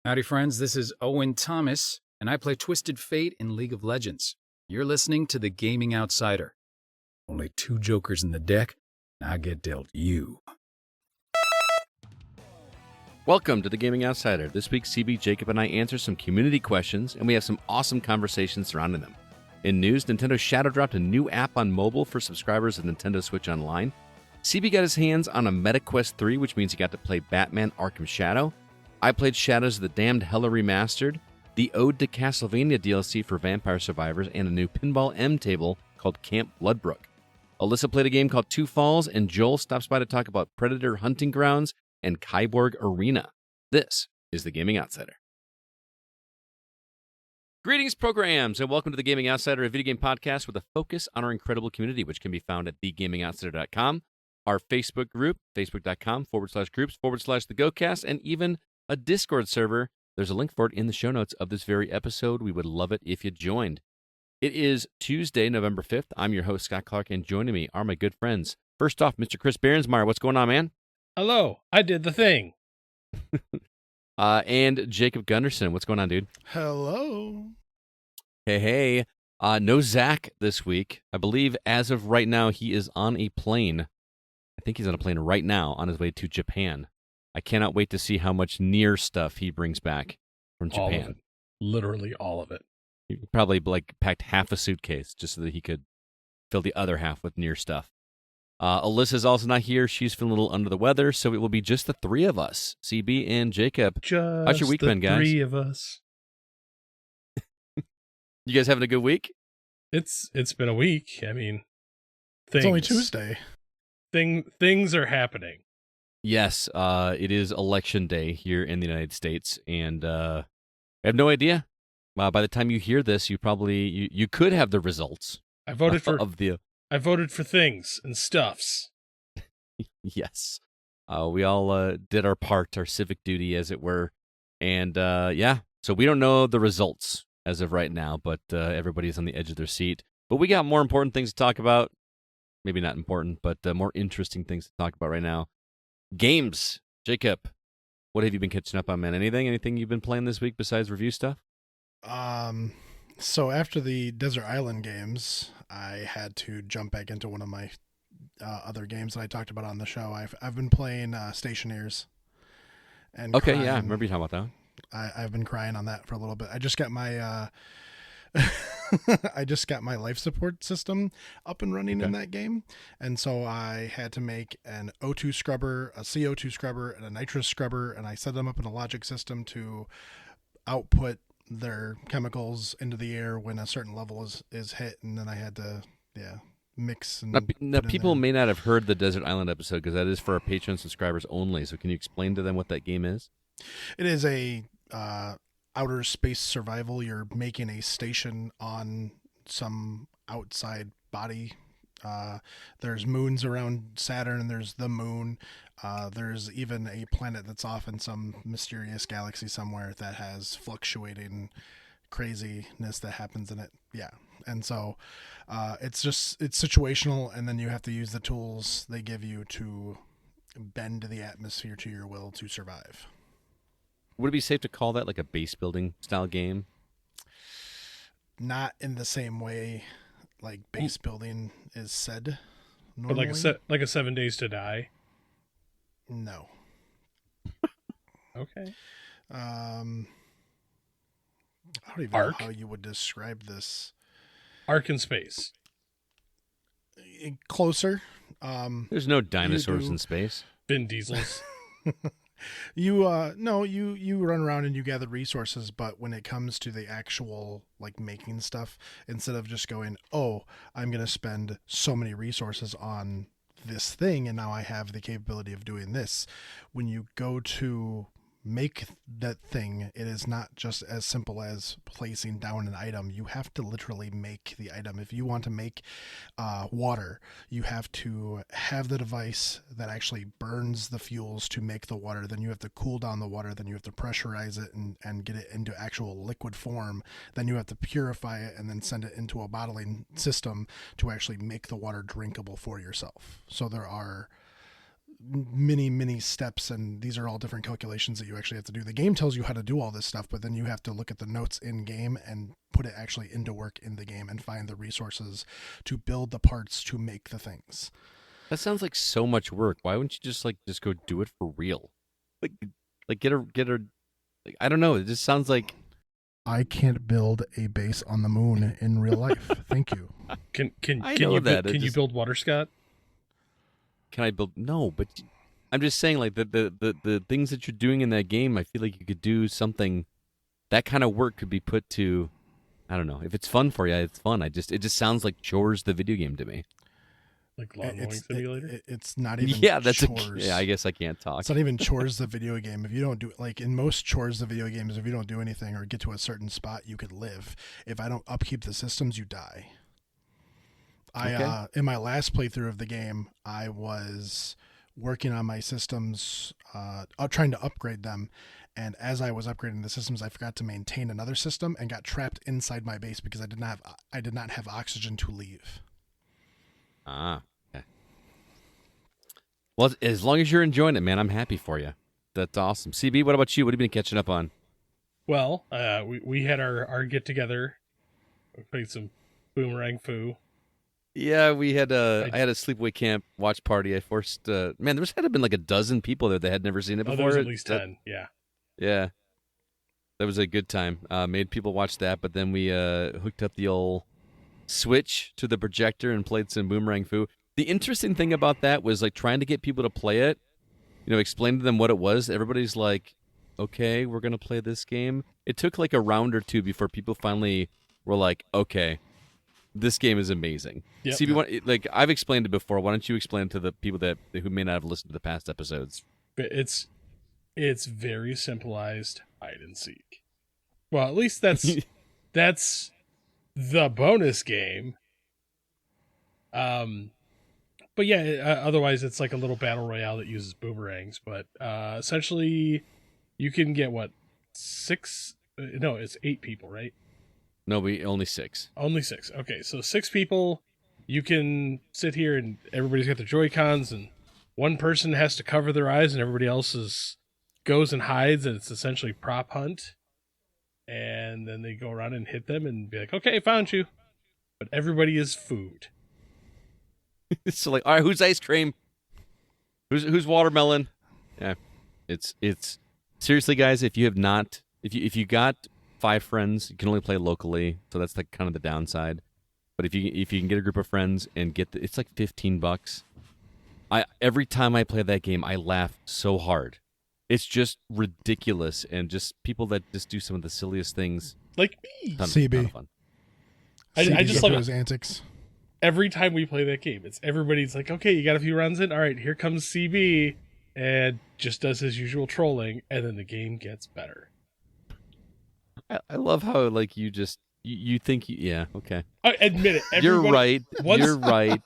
Howdy, friends. This is Owen Thomas, and I play Twisted Fate in League of Legends. You're listening to The Gaming Outsider. Only 2 jokers in the deck, and I get dealt you. Welcome to The Gaming Outsider. This week, CB, Jacob, and I answer some community questions, and we have some awesome conversations surrounding them. In news, Nintendo Shadow dropped a new app on mobile for subscribers of Nintendo Switch Online. CB got his hands on a MetaQuest 3, which means he got to play Batman Arkham Shadow. I played Shadows of the Damned Hella Remastered, the Ode to Castlevania DLC for Vampire Survivors, and a new Pinball M table called Camp Bloodbrook. Alyssa played a game called Two Falls, and Joel stops by to talk about Predator Hunting Grounds and KIBORG Arena. This is The Gaming Outsider. Greetings, programs, and welcome to The Gaming Outsider, a video game podcast with a focus on our incredible community, which can be found at thegamingoutsider.com, our Facebook group, facebook.com/groups/thegocast, and even a Discord server. There's a link for it in the show notes of this very episode. We would love it if you joined. It is Tuesday, November 5th. I'm your host, Scott Clark, and joining me are my good friends. First off, Mr. Chris Behrensmeyer. What's going on, man? Hello, I did the thing. And Jacob Gunderson. What's going on, dude? Hello. Hey. No Zach this week. I believe as of right now, he is on a plane. I think he's on a plane right now on his way to Japan. I cannot wait to see how much near stuff he brings back from Japan. All of it. Literally all of it. He probably packed half a suitcase just so that he could fill the other half with near stuff. Alyssa's also not here. She's feeling a little under the weather, so it will be just the 3 of us, CB and Jacob. How's your week been, guys? 3 of us. You guys having a good week? It's been a week. I mean, It's only Tuesday. Things are happening. Yes, it is election day here in the United States, and I have no idea. By the time you hear this, you could have the results. I voted for I voted for things and stuffs. Yes, we all did our part, our civic duty, as it were, and so we don't know the results as of right now, but everybody's on the edge of their seat. But we got more important things to talk about. Maybe not important, but more interesting things to talk about right now. Games. Jacob, what have you been catching up on, man? Anything you've been playing this week besides review stuff? So after the Desert Island games, I had to jump back into one of my other games that I talked about on the show. I've been playing Stationeers. And okay, crying. Yeah, I remember you talking about that. I've been crying on that for a little bit. I just got my life support system up and running in that game, and so I had to make an O2 scrubber, a CO2 scrubber, and a nitrous scrubber, and I set them up in a logic system to output their chemicals into the air when a certain level is hit, and then I had to mix. And now people may not have heard the Desert Island episode because that is for our Patreon subscribers only. So can you explain to them what that game is? It is a outer space survival. You're making a station on some outside body. There's moons around Saturn, and there's the moon. There's even a planet that's off in some mysterious galaxy somewhere that has fluctuating craziness that happens in it. Yeah. And so it's situational, and then you have to use the tools they give you to bend the atmosphere to your will to survive. Would it be safe to call that like a base building style game? Not in the same way like base building is said normally. But like a 7 Days to Die? No. Okay. I don't even know how you would describe this. Ark in space. Closer. There's no dinosaurs in space. Vin Diesel's. You run around and you gather resources, but when it comes to the actual like making stuff, instead of just going, oh, I'm going to spend so many resources on this thing and now I have the capability of doing this, when you go to make that thing, it is not just as simple as placing down an item. You have to literally make the item. If you want to make water, you have to have the device that actually burns the fuels to make the water. Then you have to cool down the water. Then you have to pressurize it and get it into actual liquid form. Then you have to purify it and then send it into a bottling system to actually make the water drinkable for yourself. So there are many steps, and these are all different calculations that you actually have to do. The game tells you how to do all this stuff, but then you have to look at the notes in game and put it actually into work in the game and find the resources to build the parts to make the things. That sounds like so much work. Why wouldn't you just go do it for real? Like get a like, I don't know. It just sounds like I can't build a base on the moon in real life. Thank you. Can I know that. Can you build water, Scott? Can I build? No, but I'm just saying, like the things that you're doing in that game, I feel like you could do something. That kind of work could be put to, I don't know. If it's fun for you, it's fun. It just sounds like chores the video game to me. Like lawn mowing simulator? It's not even chores. I guess I can't talk. It's not even chores the video game. If you don't do, like in most chores the video games, if you don't do anything or get to a certain spot, you could live. If I don't upkeep the systems, you die. In my last playthrough of the game, I was working on my systems, trying to upgrade them. And as I was upgrading the systems, I forgot to maintain another system and got trapped inside my base because I did not have oxygen to leave. Okay. Well, as long as you're enjoying it, man, I'm happy for you. That's awesome. CB, what about you? What have you been catching up on? Well, we had our get together. We played some Boomerang Foo. Yeah, we had I had a sleepaway camp watch party. I forced man, there had to have been like a dozen people there that had never seen it before. There was at least 10. Yeah. Yeah. That was a good time. Made people watch that, but then we hooked up the old Switch to the projector and played some Boomerang Foo. The interesting thing about that was like trying to get people to play it, explain to them what it was. Everybody's like, okay, we're going to play this game. It took like a round or two before people finally were like, okay, this game is amazing. Yep. CB, like I've explained it before. Why don't you explain it to the people who may not have listened to the past episodes? It's very simplified hide and seek. Well, at least that's the bonus game. But yeah, otherwise it's like a little battle royale that uses boomerangs. But essentially, you can get it's 8 people, right? No, only 6. Only 6. Okay, so 6 people. You can sit here and everybody's got their Joy-Cons, and one person has to cover their eyes, and everybody else goes and hides, and it's essentially prop hunt. And then they go around and hit them and be like, okay, found you. But everybody is food. So like, all right, who's ice cream? Who's watermelon? Yeah, it's seriously, guys. If you got 5 friends, you can only play locally, so that's like kind of the downside. But if you can get a group of friends and it's like $15. Every time I play that game, I laugh so hard. It's just ridiculous, and just people that just do some of the silliest things. Like me. CB. Fun. I just love his antics. Every time we play that game, everybody's like, okay, you got a few rounds in? All right, here comes CB, and just does his usual trolling, and then the game gets better. I love how like you think yeah, okay. I admit it. You're right. You're right.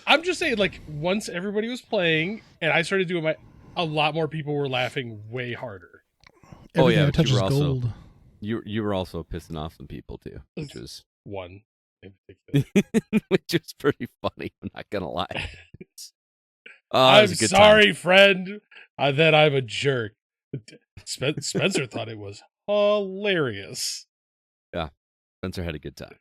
I'm just saying, like, once everybody was playing, and I started doing a lot more people were laughing way harder. Everything yeah, that touches you were also gold. you were also pissing off some people too, which was one in particular. which was pretty funny. I'm not gonna lie. I'm sorry, friend, that I'm a jerk. Spencer thought it was hilarious. Yeah, Spencer had a good time.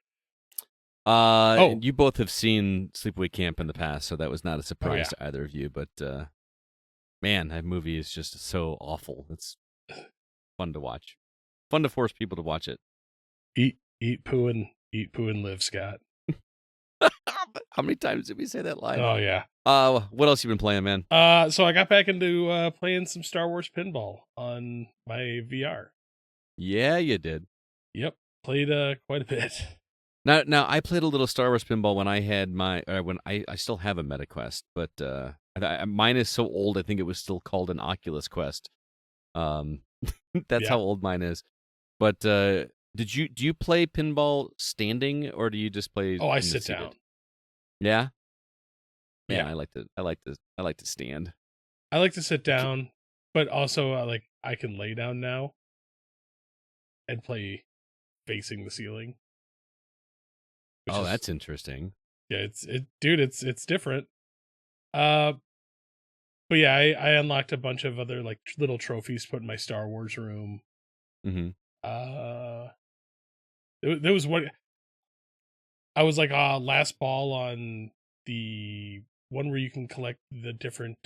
You both have seen Sleepaway Camp in the past, so that was not a surprise to either of you. But man, that movie is just so awful. It's fun to watch. Fun to force people to watch it. Eat poo and live, Scott. How many times did we say that line? Oh yeah. What else you been playing, man? So I got back into playing some Star Wars Pinball on my VR. Yeah, you did. Yep, played quite a bit. Now I played a little Star Wars Pinball when I had I still have a MetaQuest, but mine is so old. I think it was still called an Oculus Quest. That's how old mine is. But do you play pinball standing, or do you just play? Oh, I sit down. Yeah. Man, yeah. I like to stand. I like to sit down, but also I can lay down now and play facing the ceiling. Oh, that's interesting. Yeah, it's different. But yeah, I unlocked a bunch of other like little trophies to put in my Star Wars room. Mm-hmm. There was one. I was like last ball on the one where you can collect the different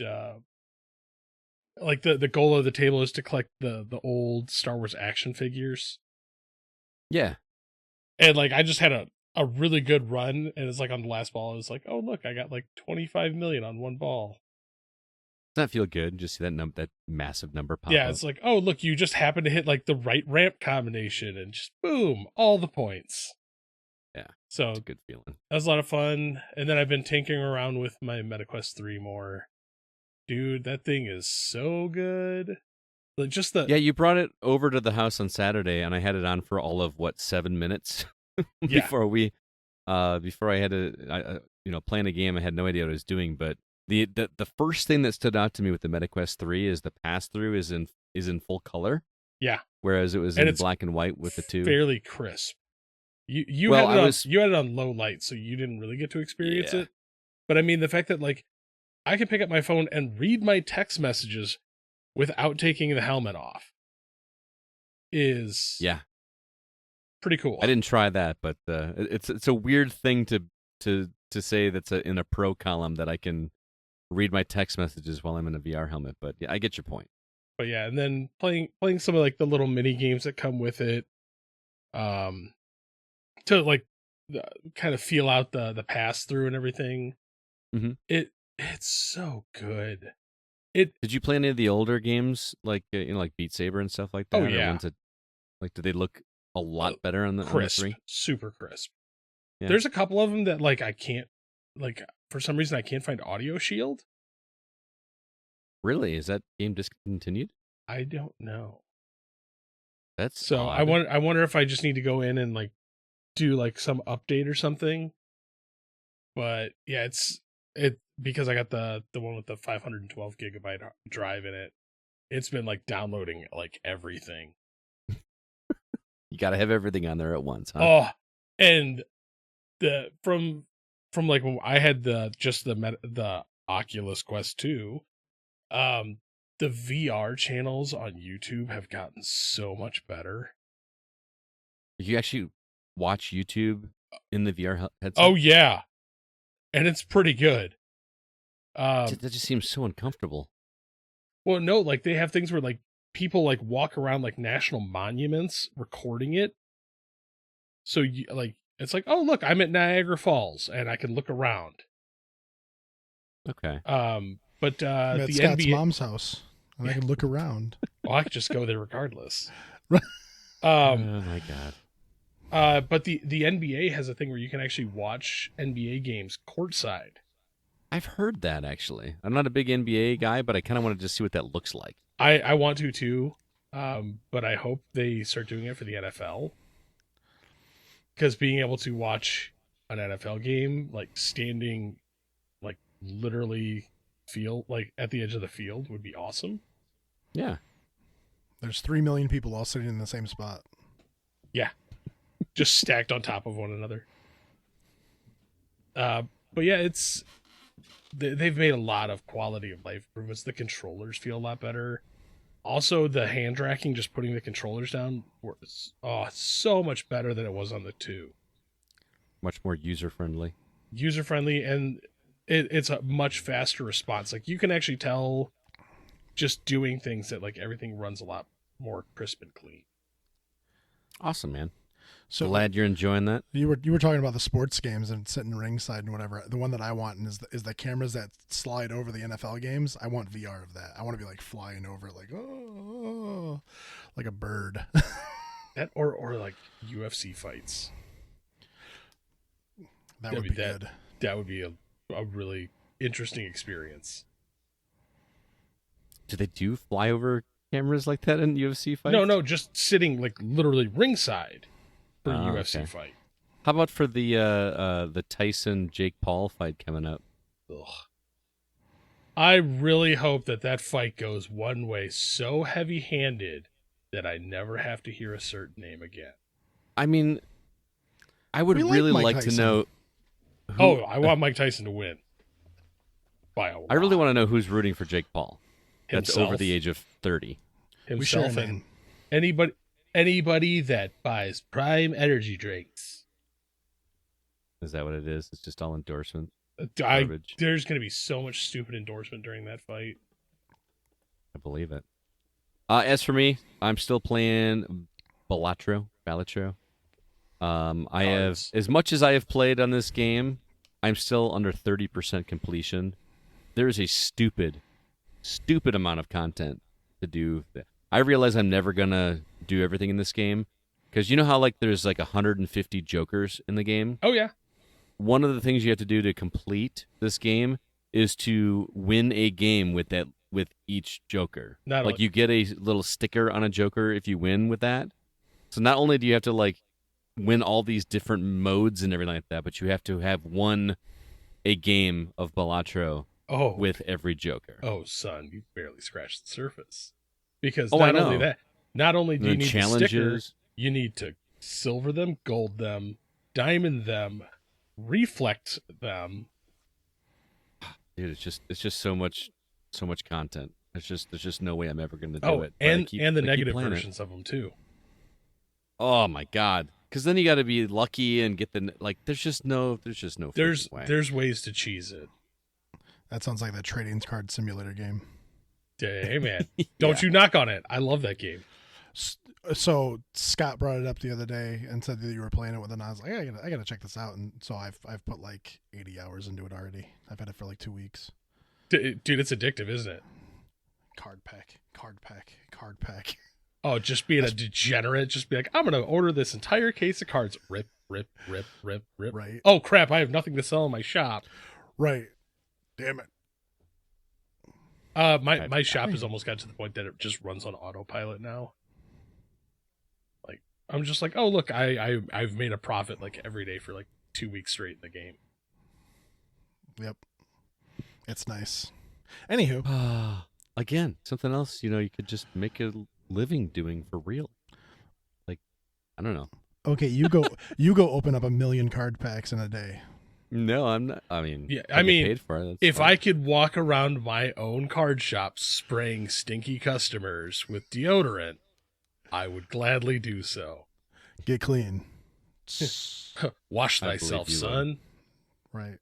like the goal of the table is to collect the old Star Wars action figures. Yeah. And like I just had a really good run, and it's like on the last ball, it was like, oh look, I got like 25 million on one ball. Does that feel good? Just see that massive number pop Yeah, up. it's like, oh look, you just happen to hit like the right ramp combination, and just boom, all the points. Yeah, So it's a good feeling. that was a lot of fun. And then I've been tinkering around with my MetaQuest 3 more. Dude, that thing is so good. Like just the Yeah, you brought it over to the house on Saturday, and I had it on for all of 7 minutes Yeah. before I had to playing a game. I had no idea what I was doing, but the first thing that stood out to me with the MetaQuest 3 is the pass through is in full color. Yeah. Whereas it was And in it's black and white with the 2. fairly crisp. You Well, you had it on low light, so you didn't really get to experience Yeah. it. But I mean, the fact that like I can pick up my phone and read my text messages without taking the helmet off is pretty cool. I didn't try that, but it's a weird thing to say that's in a pro column that I can read my text messages while I'm in a VR helmet. But yeah, I get your point. But yeah, and then playing some of like the little mini games that come with it, to like kind of feel out the pass through and everything. Mhm. It's so good. Did you play any of the older games like like Beat Saber and stuff like that? Oh, Or yeah. ones that, like, do they look a lot better on the Crisp, 3? super crisp. Yeah. There's a couple of them that like I can't, like for some reason I can't find Audio Shield. Really? Is that game discontinued? I don't know. That's So odd. I wonder if I just need to go in and like do like some update or something. But yeah, it because I got the one with the 512 gigabyte drive in it. It's been like downloading like everything. You got to have everything on there at once, huh? Oh, and the from like when I had the Oculus Quest 2, the VR channels on YouTube have gotten so much better. You actually watch YouTube in the VR headset? Oh yeah, and it's pretty good. That just seems so uncomfortable. Well, no, like they have things where like people like walk around like national monuments recording it. So you like it's like, oh look, I'm at Niagara Falls and I can look around. Okay. But I'm at the Scott's NBA, mom's house, and I can look around. well, I could just go there regardless. Oh my god. But the NBA has a thing where you can actually watch NBA games courtside. I've heard that, actually. I'm not a big NBA guy, but I kind of want to just see what that looks like. I want to too, but I hope they start doing it for the NFL. Because being able to watch an NFL game, like standing, like literally field, like at the edge of the field would be awesome. Yeah. There's 3 million people all sitting in the same spot. Yeah. Just stacked on top of one another. But yeah, they've made a lot of quality of life improvements. The controllers feel a lot better. Also, the hand tracking, just putting the controllers down, was so much better than it was on the 2. Much more user-friendly. User-friendly, and it's a much faster response. Like, you can actually tell just doing things that, like, everything runs a lot more crisp and clean. Awesome, man. So Glad you're enjoying that. you were talking about the sports games and sitting ringside and whatever. The one that I want is the cameras that slide over the NFL games. I want VR of that. I want to be like flying over like like a bird. That or like UFC fights. That would be good. That would be a really interesting experience. Do they do flyover cameras like that in UFC fights? No, just sitting like literally ringside for a Oh, UFC okay. fight. How about for the Tyson Jake Paul fight coming up? Ugh. I really hope that fight goes one way so heavy-handed that I never have to hear a certain name again. I mean, I would We like really Mike like to Tyson. know. I want Mike Tyson to win. by a lot. I really want to know who's rooting for Jake Paul. That's Himself. over the age of 30. We share a Himself name. and anybody that buys Prime energy drinks. Is that what it is? It's just all endorsement. There's going to be so much stupid endorsement during that fight. I believe it. As for me, I'm still playing Balatro. I have, as much as I have played on this game, I'm still under 30% completion. There is a stupid amount of content to do. I realize I'm never gonna do everything in this game, because you know how like there's like 150 jokers in the game. Oh yeah. One of the things you have to do to complete this game is to win a game with each joker. You get a little sticker on a joker if you win with that. So not only do you have to like win all these different modes and everything like that, but you have to have won a game of Balatro with every joker. Oh, son, you barely scratched the surface. Because I know. only that, not only do you need challenges. the sticker, you need to silver them, gold them, diamond them, reflect them. Dude, it's just so much content. There's just no way I'm ever going to do it. And the negative versions of them too. Oh my god. Because then you got to be lucky and get there's just no way. There's ways to cheese it. That sounds like the trading card simulator game. Hey man, don't you knock on it. I love that game. So Scott brought it up the other day and said that you were playing it with, and I was like, I gotta check this out. And so I've put like 80 hours into it already. I've had it for like 2 weeks. Dude, it's addictive, isn't it? Card pack. Oh, just being a degenerate, just be like, I'm gonna order this entire case of cards. Rip. Right. Oh crap! I have nothing to sell in my shop. Right. Damn it. My shop has almost got to the point that it just runs on autopilot now. Like I'm just like, oh look, I've made a profit like every day for like 2 weeks straight in the game. Yep. It's nice. Anywho, again, something else, you could just make a living doing for real. Like, I don't know. Okay, you go open up 1 million card packs in a day. No, I'm not. I mean, yeah, I mean, paid for it, if fine. I could walk around my own card shop spraying stinky customers with deodorant, I would gladly do so. Get clean. Wash thyself, son. Right.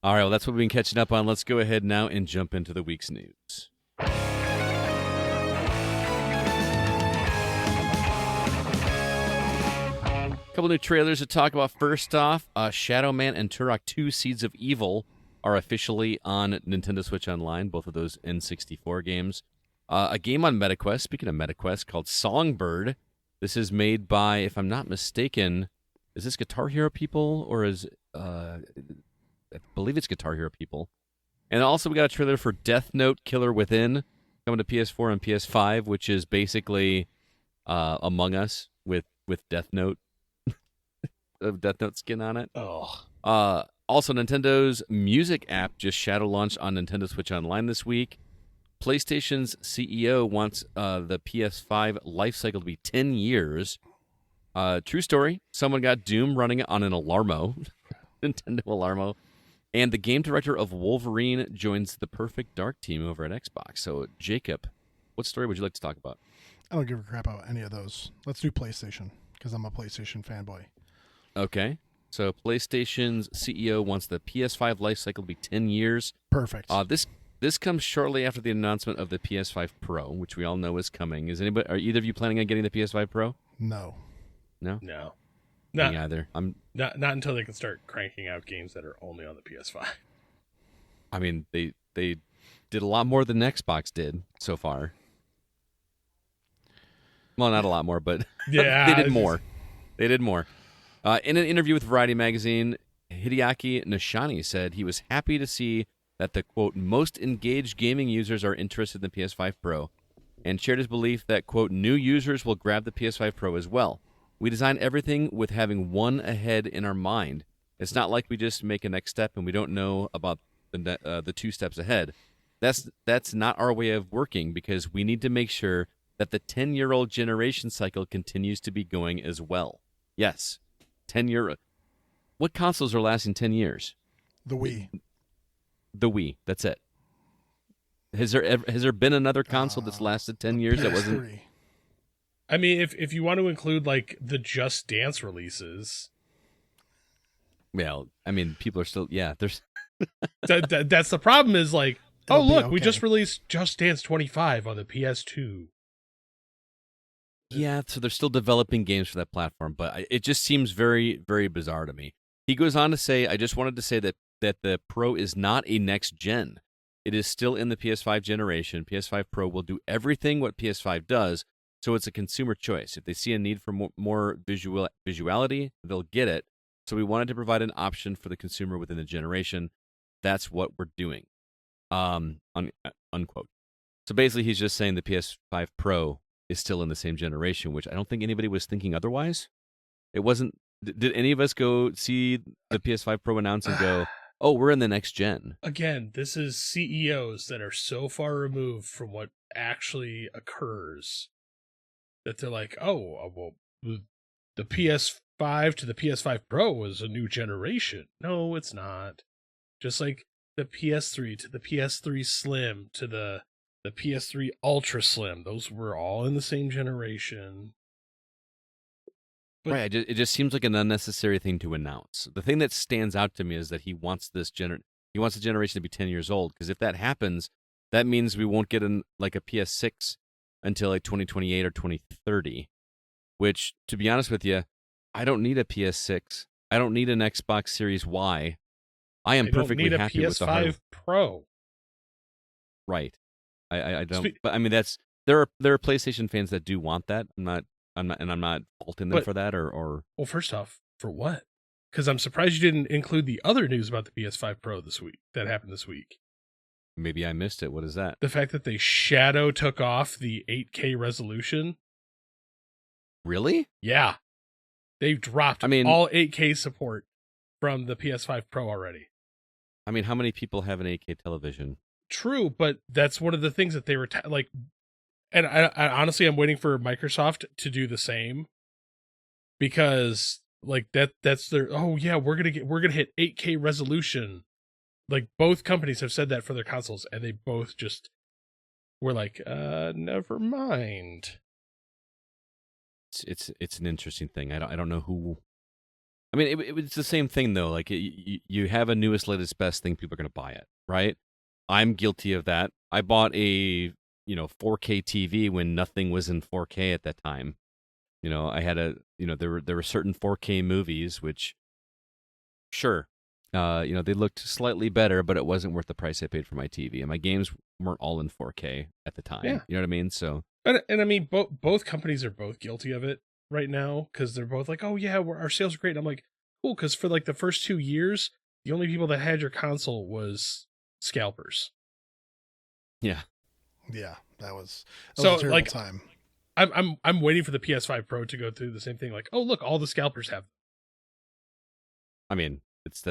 All right, well, that's what we've been catching up on. Let's go ahead now and jump into the week's news. Couple new trailers to talk about. First off, Shadow Man and Turok 2 Seeds of Evil are officially on Nintendo Switch Online, both of those N64 games. A game on MetaQuest, speaking of MetaQuest, called Songbird. This is made by, if I'm not mistaken, is this Guitar Hero people, or is, I believe it's Guitar Hero people. And also we got a trailer for Death Note Killer Within, coming to PS4 and PS5, which is basically Among Us with Death Note. Of Death Note skin on it. Also, Nintendo's music app just shadow launched on Nintendo Switch Online this week. PlayStation's CEO wants the PS5 life cycle to be 10 years. True story. Someone got Doom running on an Alarmo, Nintendo Alarmo. And the game director of Wolverine joins the Perfect Dark team over at Xbox. So, Jacob, what story would you like to talk about? I don't give a crap about any of those. Let's do PlayStation, because I'm a PlayStation fanboy. Okay. So PlayStation's CEO wants the PS5 life cycle to be 10 years. Perfect. This comes shortly after the announcement of the PS5 Pro, which we all know is coming. Are either of you planning on getting the PS5 Pro? No. No. Me either. I'm not until they can start cranking out games that are only on the PS5. I mean, they did a lot more than Xbox did so far. Well, not a lot more, but yeah, they did more. They did more. In an interview with Variety magazine, Hideaki Nishani said he was happy to see that the, quote, most engaged gaming users are interested in the PS5 Pro, and shared his belief that, quote, new users will grab the PS5 Pro as well. We design everything with having one ahead in our mind. It's not like we just make a next step and we don't know about the 2 steps ahead. That's not our way of working, because we need to make sure that the 10-year-old generation cycle continues to be going as well. Yes. 10 year. What consoles are lasting 10 years? The Wii. The Wii. That's it. Has there been another console that's lasted 10 years that wasn't? PS3. I mean, if you want to include like the Just Dance releases, Well, I mean, people are still. Yeah, there's. that's the problem. Is like, It'll oh be look, we okay. just released Just Dance 25 on the PS2. Yeah, so they're still developing games for that platform, but it just seems very, very bizarre to me. He goes on to say, I just wanted to say that the Pro is not a next gen. It is still in the PS5 generation. PS5 Pro will do everything what PS5 does, so it's a consumer choice. If they see a need for more visuality, they'll get it. So we wanted to provide an option for the consumer within the generation. That's what we're doing. Unquote. So basically, he's just saying the PS5 Pro is still in the same generation, which I don't think anybody was thinking otherwise. It wasn't. Did any of us go see the PS5 Pro announce and go, "Oh, we're in the next gen"? Again, this is CEOs that are so far removed from what actually occurs that they're like, oh, well, the PS5 to the PS5 Pro is a new generation. No, it's not. Just like the PS3 to the PS3 Slim to the PS3 Ultra Slim. Those were all in the same generation. But, Right. It just seems like an unnecessary thing to announce. The thing that stands out to me is that he wants the generation to be 10 years old, because if that happens, that means we won't get a PS6 until like 2028 or 2030, which, to be honest with you, I don't need a PS6. I don't need an Xbox Series Y. I am perfectly happy with the hardware. PS5 Pro. Right. I don't. But I mean, there are PlayStation fans that do want that. I'm not faulting them for that or. Well, first off, for what? Because I'm surprised you didn't include the other news about the PS5 Pro that happened this week. Maybe I missed it. What is that? The fact that they took off the 8K resolution. Really? Yeah. They've dropped all 8K support from the PS5 Pro already. I mean, how many people have an 8K television? True, but that's one of the things that they were like. And I honestly, I'm waiting for Microsoft to do the same, because like that's their, oh yeah, we're gonna hit 8K resolution. Like both companies have said that for their consoles, and they both just were like, never mind. It's an interesting thing. I don't know who. I mean, it's the same thing though. Like you have a newest, latest, best thing, people are gonna buy it, right? I'm guilty of that. I bought a 4K TV when nothing was in 4K at that time. I had there were certain 4K movies which, sure, they looked slightly better, but it wasn't worth the price I paid for my TV, and my games weren't all in 4K at the time. Yeah. You know what I mean? So, and I mean, both companies are both guilty of it right now, because they're both like, oh yeah, our sales are great. And I'm like, cool, because for like the first 2 years, the only people that had your console was scalpers. Yeah. Yeah, that was a terrible time. I'm waiting for the PS5 Pro to go through the same thing. Like, oh look, all the scalpers have. I mean, it's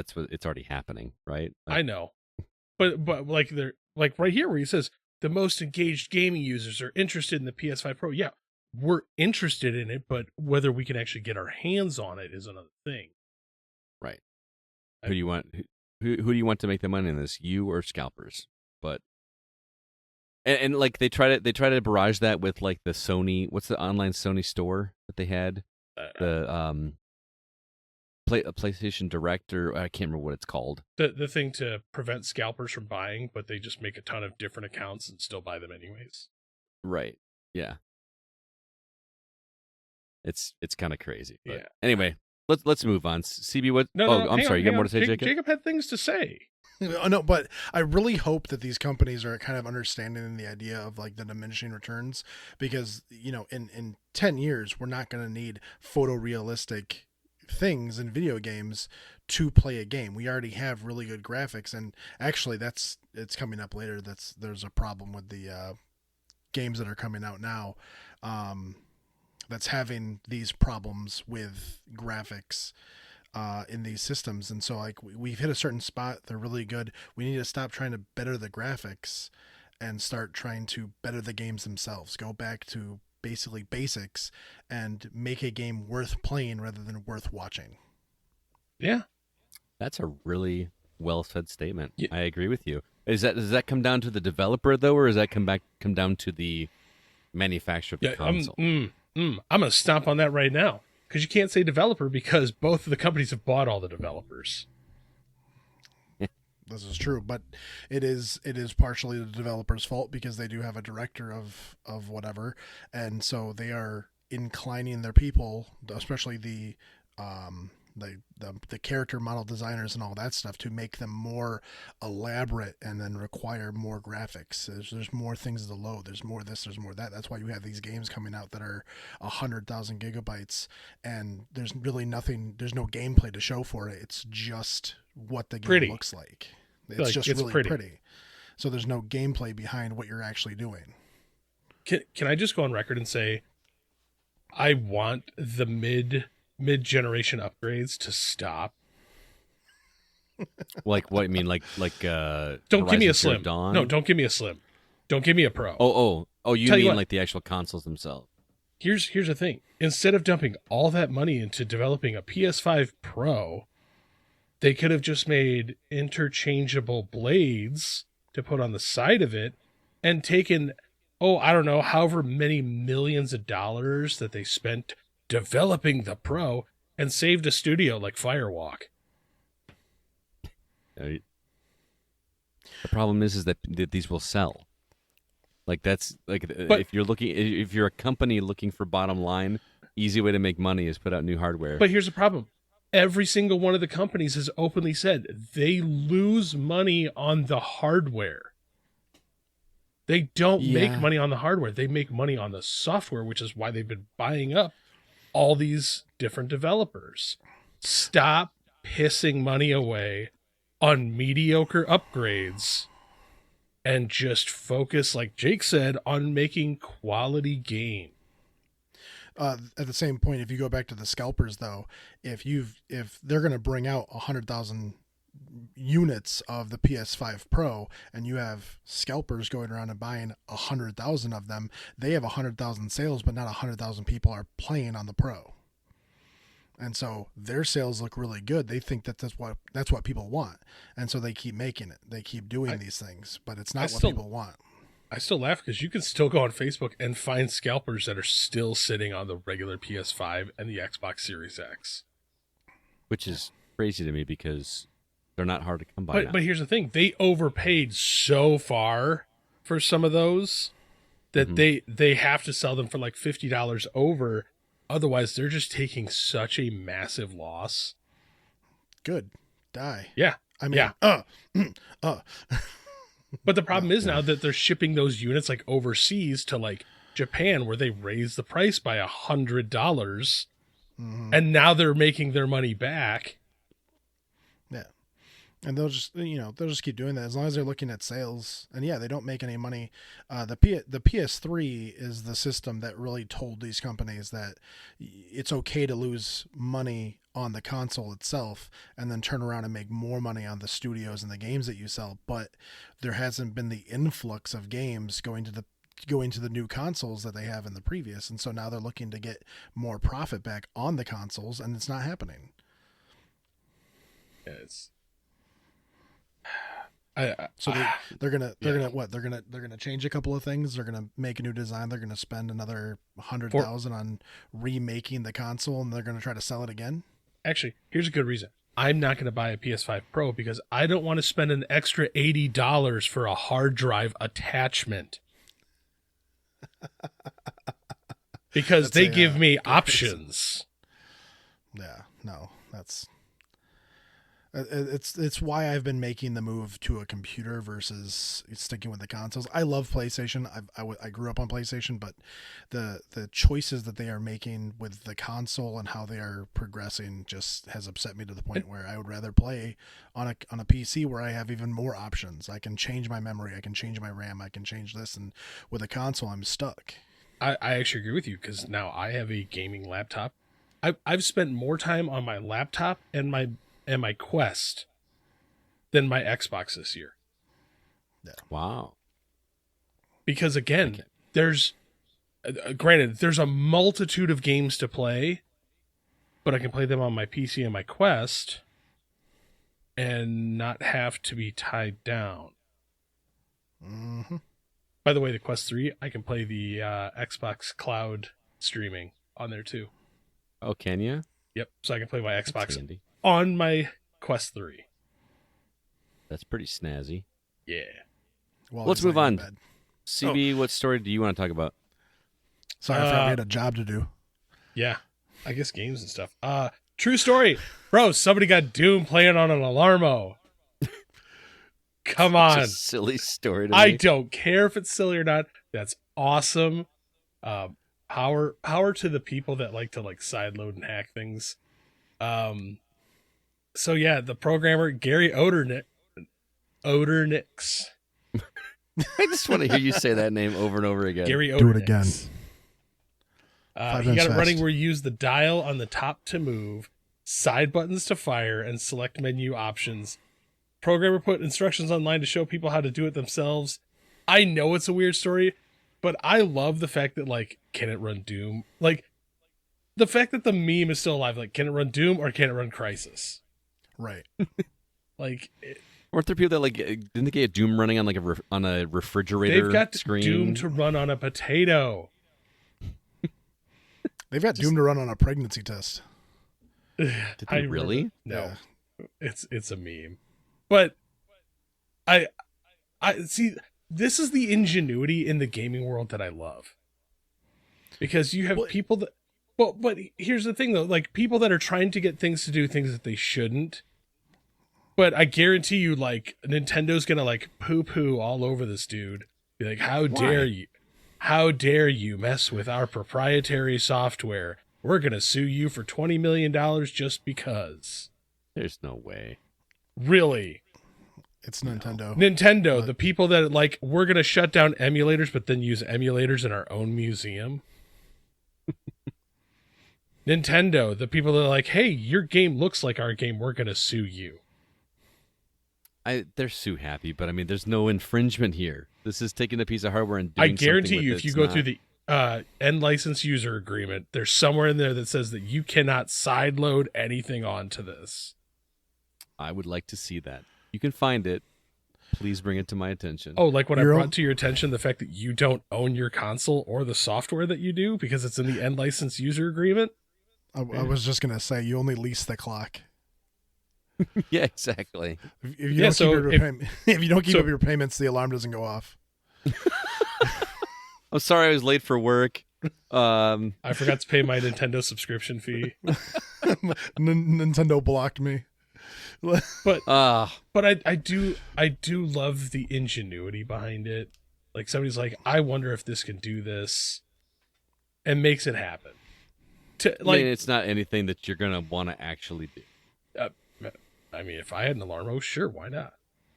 already happening, right? I know, but like they're like right here where he says the most engaged gaming users are interested in the PS5 Pro. Yeah, we're interested in it, but whether we can actually get our hands on it is another thing. Right. Who do you want? Who do you want to make the money in this? You or scalpers? But. And like they try to barrage that with like the Sony, what's the online Sony store that they had, the PlayStation Direct, or I can't remember what it's called. The thing to prevent scalpers from buying, but they just make a ton of different accounts and still buy them anyways. Right. Yeah. It's kind of crazy. But yeah. Anyway, let's move on. CB, what? No, I'm sorry. You got more to say, Jacob? Jacob had things to say. No, but I really hope that these companies are kind of understanding the idea of like the diminishing returns, because in 10 years we're not going to need photorealistic things in video games to play a game. We already have really good graphics, and actually it's coming up later. There's a problem with the games that are coming out now that's having these problems with graphics in these systems. And so like we've hit a certain spot. They're really good. We need to stop trying to better the graphics and start trying to better the games themselves. Go back to basically basics and make a game worth playing rather than worth watching. Yeah. That's a really well said statement. Yeah. I agree with you. Does that come down to the developer though, or does that come down to the manufacturer of the console? I'm gonna stomp on that right now because you can't say developer because both of the companies have bought all the developers. This is true, but it is partially the developer's fault because they do have a director of whatever, and so they are inclining their people, especially the character model designers and all that stuff, to make them more elaborate and then require more graphics. There's more things to load. There's more this. There's more that. That's why you have these games coming out that are 100,000 gigabytes, and there's really nothing. There's no gameplay to show for it. It's just what the game looks like. It's just really pretty. So there's no gameplay behind what you're actually doing. Can I just go on record and say I want the mid-generation upgrades to stop? Like what? I mean, like don't give me a Slim. Dawn? No, don't give me a Slim. Don't give me a Pro. Oh! You mean like the actual consoles themselves? Here's the thing. Instead of dumping all that money into developing a PS5 Pro, they could have just made interchangeable blades to put on the side of it and taken, I don't know, however many millions of dollars that they spent developing the Pro and saved a studio like Firewalk. The problem is that these will sell. Like that's like if you're a company looking for bottom line, easy way to make money is put out new hardware. But here's the problem. Every single one of the companies has openly said they lose money on the hardware. They don't make money on the hardware. They make money on the software, which is why they've been buying up all these different developers. Stop pissing money away on mediocre upgrades and just focus, like Jake said, on making quality game. At the same point, if you go back to the scalpers, though, if they're going to bring out 100,000 units of the PS5 Pro, and you have scalpers going around and buying 100,000 of them, they have 100,000 sales, but not 100,000 people are playing on the Pro, and so their sales look really good. They think that's what people want, and so they keep making it. They keep doing these things, but it's not what people want. I still laugh because you can still go on Facebook and find scalpers that are still sitting on the regular PS5 and the Xbox Series X. Which is crazy to me because they're not hard to come by. But here's the thing. They overpaid so far for some of those that they have to sell them for like $50 over. Otherwise, they're just taking such a massive loss. Good. Die. Yeah. I mean, But the problem is now that they're shipping those units like overseas to like Japan, where they raised the price by $100, and now they're making their money back. Yeah, and they'll just keep doing that as long as they're looking at sales. And they don't make any money. The PS3 is the system that really told these companies that it's okay to lose money on the console itself and then turn around and make more money on the studios and the games that you sell. But there hasn't been the influx of games going to the new consoles that they have in the previous, and so now they're looking to get more profit back on the consoles, and it's not happening. Yes. They're gonna change a couple of things. They're gonna make a new design. They're gonna spend another 100,000 on remaking the console, and they're gonna try to sell it again. Actually, here's a good reason. I'm not going to buy a PS5 Pro because I don't want to spend an extra $80 for a hard drive attachment. Because they give me options. Yeah, no, that's it's why I've been making the move to a computer versus sticking with the consoles. I love PlayStation. I grew up on PlayStation, but the choices that they are making with the console and how they are progressing just has upset me to the point where I would rather play on a PC where I have even more options. I can change my memory, I can change my RAM, I can change this, and with a console I'm stuck. I actually agree with you because now I have a gaming laptop. I've spent more time on my laptop and my Quest than my Xbox this year. Yeah. Wow. Because again, there's granted there's a multitude of games to play, but I can play them on my PC and my Quest. and not have to be tied down. Mm-hmm. By the way, the Quest 3, I can play the Xbox Cloud streaming on there too. Oh, can you? Yep, so I can play my That's Xbox handy. on my Quest 3. That's pretty snazzy. Yeah. Well, Let's he's move laying in on. bed. CB, what story do you want to talk about? Sorry, I forgot we had a job to do. Yeah, I guess games and stuff. True story. Bro, somebody got Doom playing on an Alarmo. Come Such on. a silly story to I me. don't care if it's silly or not. That's awesome. Power to the people that like to like sideload and hack things. So yeah, the programmer Gary Odernix. I just want to hear you say that name over and over again. Gary Odernix. Do it again. 5 He got times it running fast. where you use the dial on the top to move, side buttons to fire, and select menu options. Programmer put instructions online to show people how to do it themselves. I know it's a weird story, but I love the fact that, like, can it run Doom? Like, the fact that the meme is still alive. Like, can it run Doom or can it run Crysis? Right. Like, Weren't there people that like didn't they get Doom running on like on a refrigerator they've got screen? Doom to run on a potato. They've got Doom to run on a pregnancy test. Did they really? No, Yeah. it's a meme, but I see. This is the ingenuity in the gaming world that I love, because you have people that. Well, but here's the thing though, like people that are trying to get things to do things that they shouldn't. But I guarantee you, like Nintendo's gonna like poo-poo all over this dude. Be like, how dare you? How dare you mess with our proprietary software? We're going to sue you for $20 million just because. There's no way. Really? It's Nintendo. Nintendo, the people that like, we're going to shut down emulators, but then use emulators in our own museum. Nintendo, the people that are like, hey, your game looks like our game. We're going to sue you. They're so happy, but I mean, there's no infringement here. This is taking a piece of hardware and doing I guarantee something you, with if you it's go not- through the end license user agreement, there's somewhere in there that says that you cannot sideload anything onto this. I would like to see that. You can find it. Please bring it to my attention. Oh, like when I Your brought own- to your attention the fact that you don't own your console or the software that you do because it's in the end license user agreement. I was just gonna say you only lease the clock. Yeah, exactly. If you Yeah, don't so keep up your if- if you don't keep so- up your payments, the alarm doesn't go off. I'm sorry I was late for work. I forgot to pay my Nintendo subscription fee. Nintendo blocked me. But Ah, I do love the ingenuity behind it. Like somebody's like, I wonder if this can do this, and makes it happen. To I like, mean, it's not anything that you're gonna want to actually do. I mean, if I had an Alarmo, sure, why not?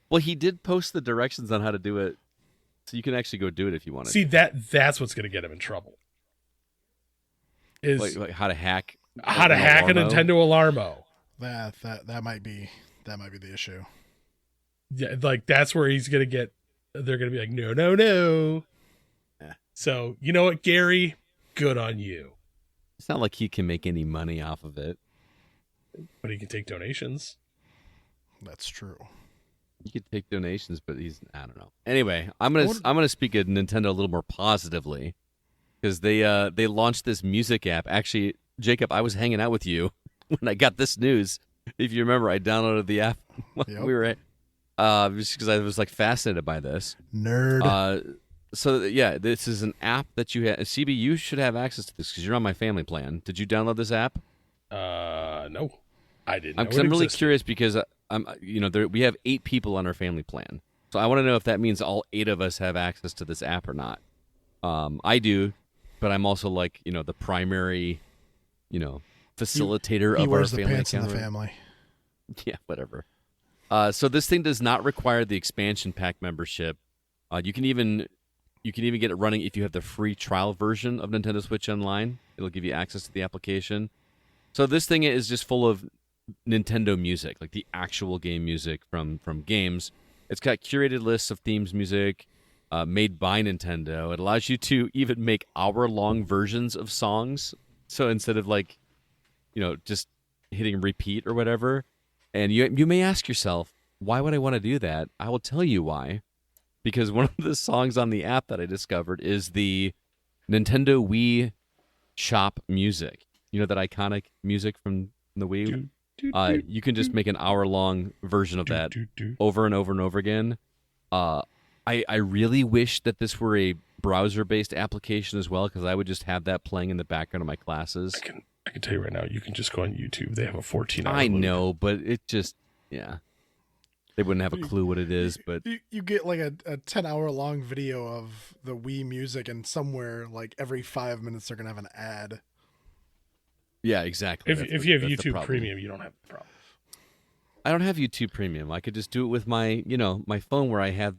Well, he did post the directions on how to do it, so you can actually go do it if you want to. See that's what's going to get him in trouble. Is Like how to hack how to an hack a Alarmo? Nintendo Alarmo. That might be the issue. Yeah, like that's where he's gonna get. They're gonna be like, no. Yeah. So you know what, Gary? Good on you. It's not like he can make any money off of it. But he can take donations. That's true. He could take donations, but I don't know. Anyway, I'm gonna speak of Nintendo a little more positively because they launched this music app. Actually, Jacob, I was hanging out with you when I got this news. If you remember, I downloaded the app while Yep. we were at just because I was like fascinated by this. Nerd. So yeah, this is an app that you have. CB, you should have access to this because you're on my family plan. Did you download this app? No, I didn't. I'm really curious because we have 8 people on our family plan, so I want to know if that means all 8 of us have access to this app or not. I do, but I'm also like the primary, facilitator He of our wears the family pants in account. the family. Yeah, whatever. So this thing does not require the expansion pack membership. You can even get it running if you have the free trial version of Nintendo Switch Online. It'll give you access to the application. So this thing is just full of Nintendo music, like the actual game music from games. It's got curated lists of themes music made by Nintendo. It allows you to even make hour-long versions of songs. So instead of just hitting repeat or whatever. And you may ask yourself, why would I want to do that? I will tell you why. Because one of the songs on the app that I discovered is the Nintendo Wii shop music. You know that iconic music from the Wii? You can just make an hour-long version of that over and over and over again. I really wish that this were a browser-based application as well, because I would just have that playing in the background of my classes. I can tell you right now, you can just go on YouTube. They have a 14-hour I loop. know, but it just, yeah. They wouldn't have a clue what it is, but... You get like a 10-hour-long video of the Wii music, and somewhere, like, every 5 minutes they're going to have an ad. Yeah, exactly. If you have YouTube Premium, you don't have the problem. I don't have YouTube Premium. I could just do it with my, my phone where I have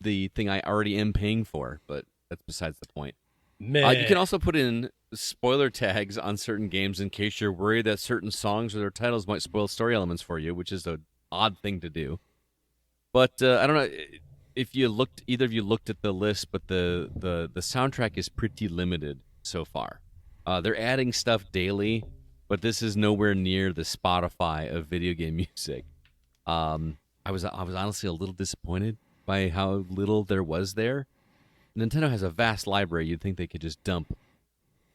the thing I already am paying for, but that's besides the point. You can also put in spoiler tags on certain games in case you're worried that certain songs or their titles might spoil story elements for you, which is an odd thing to do. But I don't know if either of you looked at the list, but the soundtrack is pretty limited so far. They're adding stuff daily, but this is nowhere near the Spotify of video game music. I was honestly a little disappointed by how little there was there. Nintendo has a vast library. You'd think they could just dump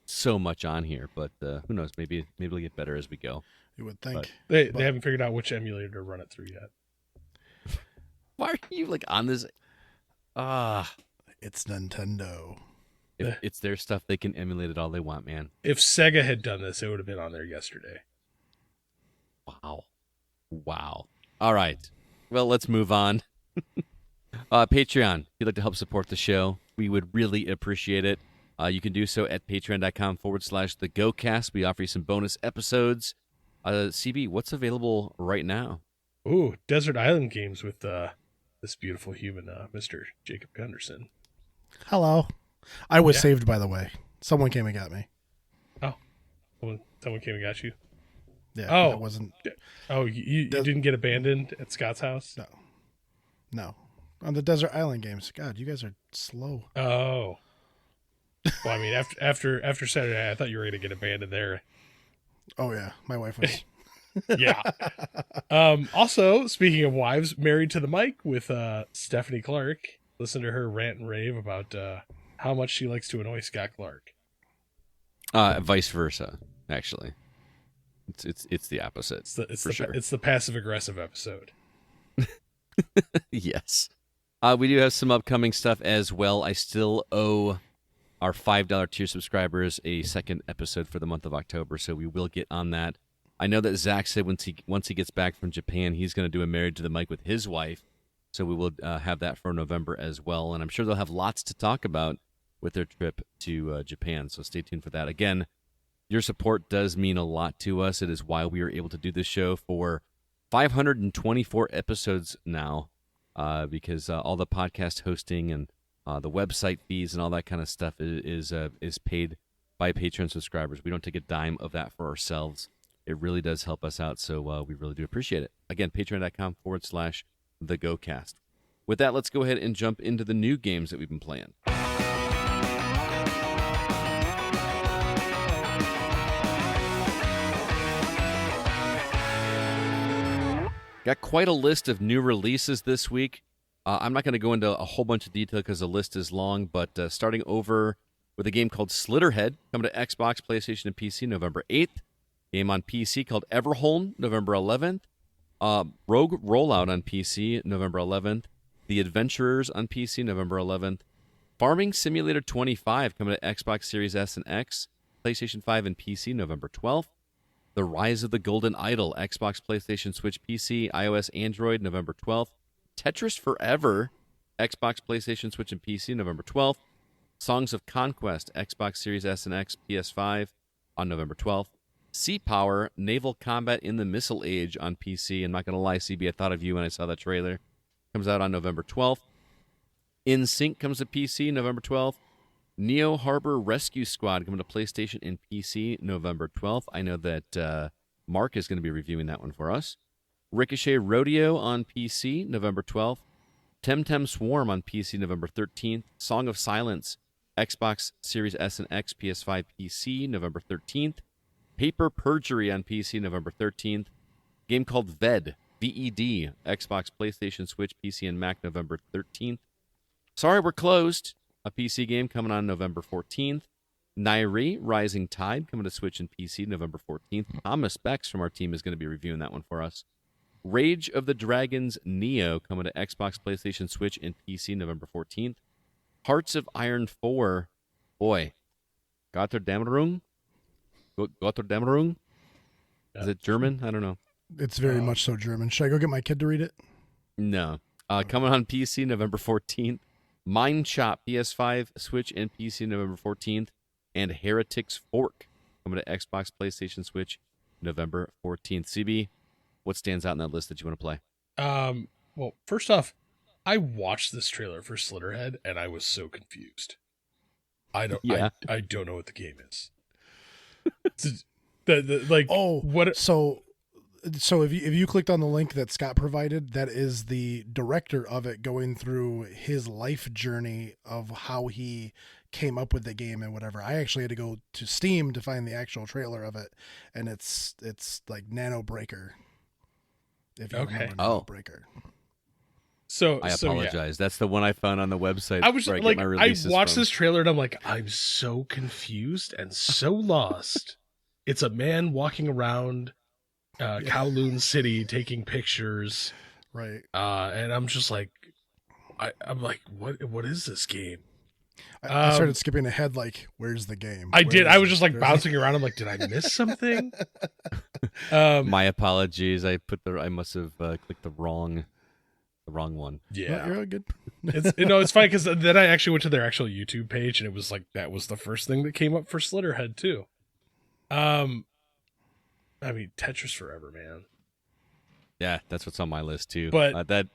so much on here, but who knows? Maybe it'll get better as we go. You would think. They haven't figured out which emulator to run it through yet. Why are you like on this? It's Nintendo. If it's their stuff, they can emulate it all they want, man. If Sega had done this, it would have been on there yesterday. Wow. All right. Well, let's move on. Patreon. If you'd like to help support the show, we would really appreciate it. You can do so at patreon.com/thegocast. We offer you some bonus episodes. CB, what's available right now? Ooh, Desert Island Games with this beautiful human, Mr. Jacob Gunderson. Hello. I was saved, by the way. Someone came and got me. Oh, someone came and got you? Yeah. Oh, it wasn't. Oh, you didn't get abandoned at Scott's house? No. On the Desert Island Games. God, you guys are slow. Oh. Well, I mean, after Saturday, I thought you were going to get abandoned there. Oh, yeah. My wife was. Yeah. Also, speaking of wives, Married to the Mic with Stephanie Clark. Listen to her rant and rave about how much she likes to annoy Scott Clark. Vice versa, actually. It's the opposite. It's the passive aggressive episode. Yes. We do have some upcoming stuff as well. I still owe our $5 tier subscribers a second episode for the month of October, so we will get on that. I know that Zach said once he gets back from Japan, he's going to do a Married to the Mic with his wife, so we will have that for November as well, and I'm sure they'll have lots to talk about with their trip to Japan, so stay tuned for that. Again, your support does mean a lot to us. It is why we are able to do this show for 524 episodes now, because all the podcast hosting and the website fees and all that kind of stuff is paid by Patreon subscribers. We don't take a dime of that for ourselves. It really does help us out, so we really do appreciate it. Again, patreon.com/thegocast. With that, let's go ahead and jump into the new games that we've been playing. Got quite a list of new releases this week. I'm not going to go into a whole bunch of detail because the list is long, but starting over with a game called Slitterhead, coming to Xbox, PlayStation, and PC November 8th. Game on PC called Everholm, November 11th. Rogue Rollout on PC, November 11th. The Adventurers on PC, November 11th. Farming Simulator 25, coming to Xbox Series S and X, PlayStation 5, and PC, November 12th. The Rise of the Golden Idol, Xbox, PlayStation, Switch, PC, iOS, Android, November 12th. Tetris Forever, Xbox, PlayStation, Switch, and PC, November 12th. Songs of Conquest, Xbox Series S and X, PS5, on November 12th. Sea Power, Naval Combat in the Missile Age on PC. I'm not going to lie, CB, I thought of you when I saw that trailer. Comes out on November 12th. In Sync comes to PC, November 12th. Neo Harbor Rescue Squad coming to PlayStation and PC, November 12th. I know that Mark is going to be reviewing that one for us. Ricochet Rodeo on PC, November 12th. Temtem Swarm on PC, November 13th. Song of Silence, Xbox Series S and X, PS5, PC, November 13th. Paper Perjury on PC, November 13th. Game called Ved, VED, Xbox, PlayStation, Switch, PC, and Mac, November 13th. Sorry, we're closed. A PC game coming on November 14th. Nairi, Rising Tide, coming to Switch and PC November 14th. Thomas Bex from our team is going to be reviewing that one for us. Rage of the Dragons Neo, coming to Xbox, PlayStation, Switch, and PC November 14th. Hearts of Iron 4. Boy. Gotterdammerung? Gotterdammerung? Is it German? I don't know. It's very much so German. Should I go get my kid to read it? No. Coming on PC November 14th. Mind Shop, PS5, Switch, and PC November 14th. And Heretics Fork, coming to Xbox, PlayStation, Switch, November 14th. CB, what stands out in that list that you want to play? Well, first off, I watched this trailer for Slitterhead and I was so confused. I don't know what the game is. So if you clicked on the link that Scott provided, that is the director of it going through his life journey of how he came up with the game and whatever. I actually had to go to Steam to find the actual trailer of it, and it's like Nano Breaker. If you remember Nano Breaker. I apologize. That's the one I found on the website. I was like, I watched from. this trailer and I'm like, I'm so confused and so lost. It's a man walking around Kowloon City taking pictures, right? And I'm just like, I'm like, what is this game? I started skipping ahead, like, where's the game? I was just like bouncing around. I'm like, did I miss something? My apologies. I must have clicked the wrong one. Yeah, you're all good. It's fine because then I actually went to their actual YouTube page and it was like that was the first thing that came up for Slitterhead too. I mean, Tetris Forever, man. Yeah, that's what's on my list too. But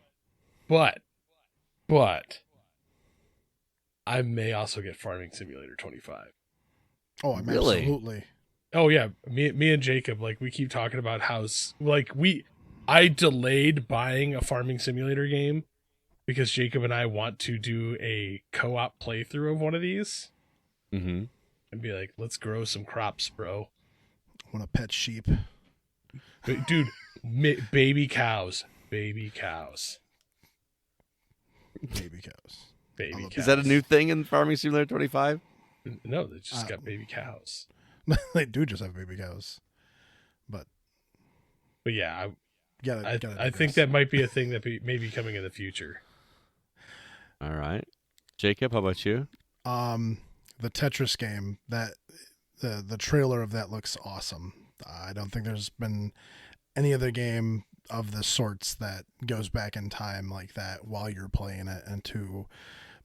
I may also get Farming Simulator 25. Oh, I'm really? Absolutely. Oh yeah, me and Jacob, like we keep talking about how I delayed buying a Farming Simulator game because Jacob and I want to do a co-op playthrough of one of these. Mm-hmm. And be like, let's grow some crops, bro. I want to pet sheep. But, dude, baby cows. Baby cows. Baby cows. Baby cows. Is that a new thing in Farming Simulator 25? No, they just got baby cows. They do just have baby cows. But yeah, I think that might be a thing that may be coming in the future. All right. Jacob, how about you? The Tetris game, that the trailer of that looks awesome. I don't think there's been any other game of the sorts that goes back in time like that while you're playing it and to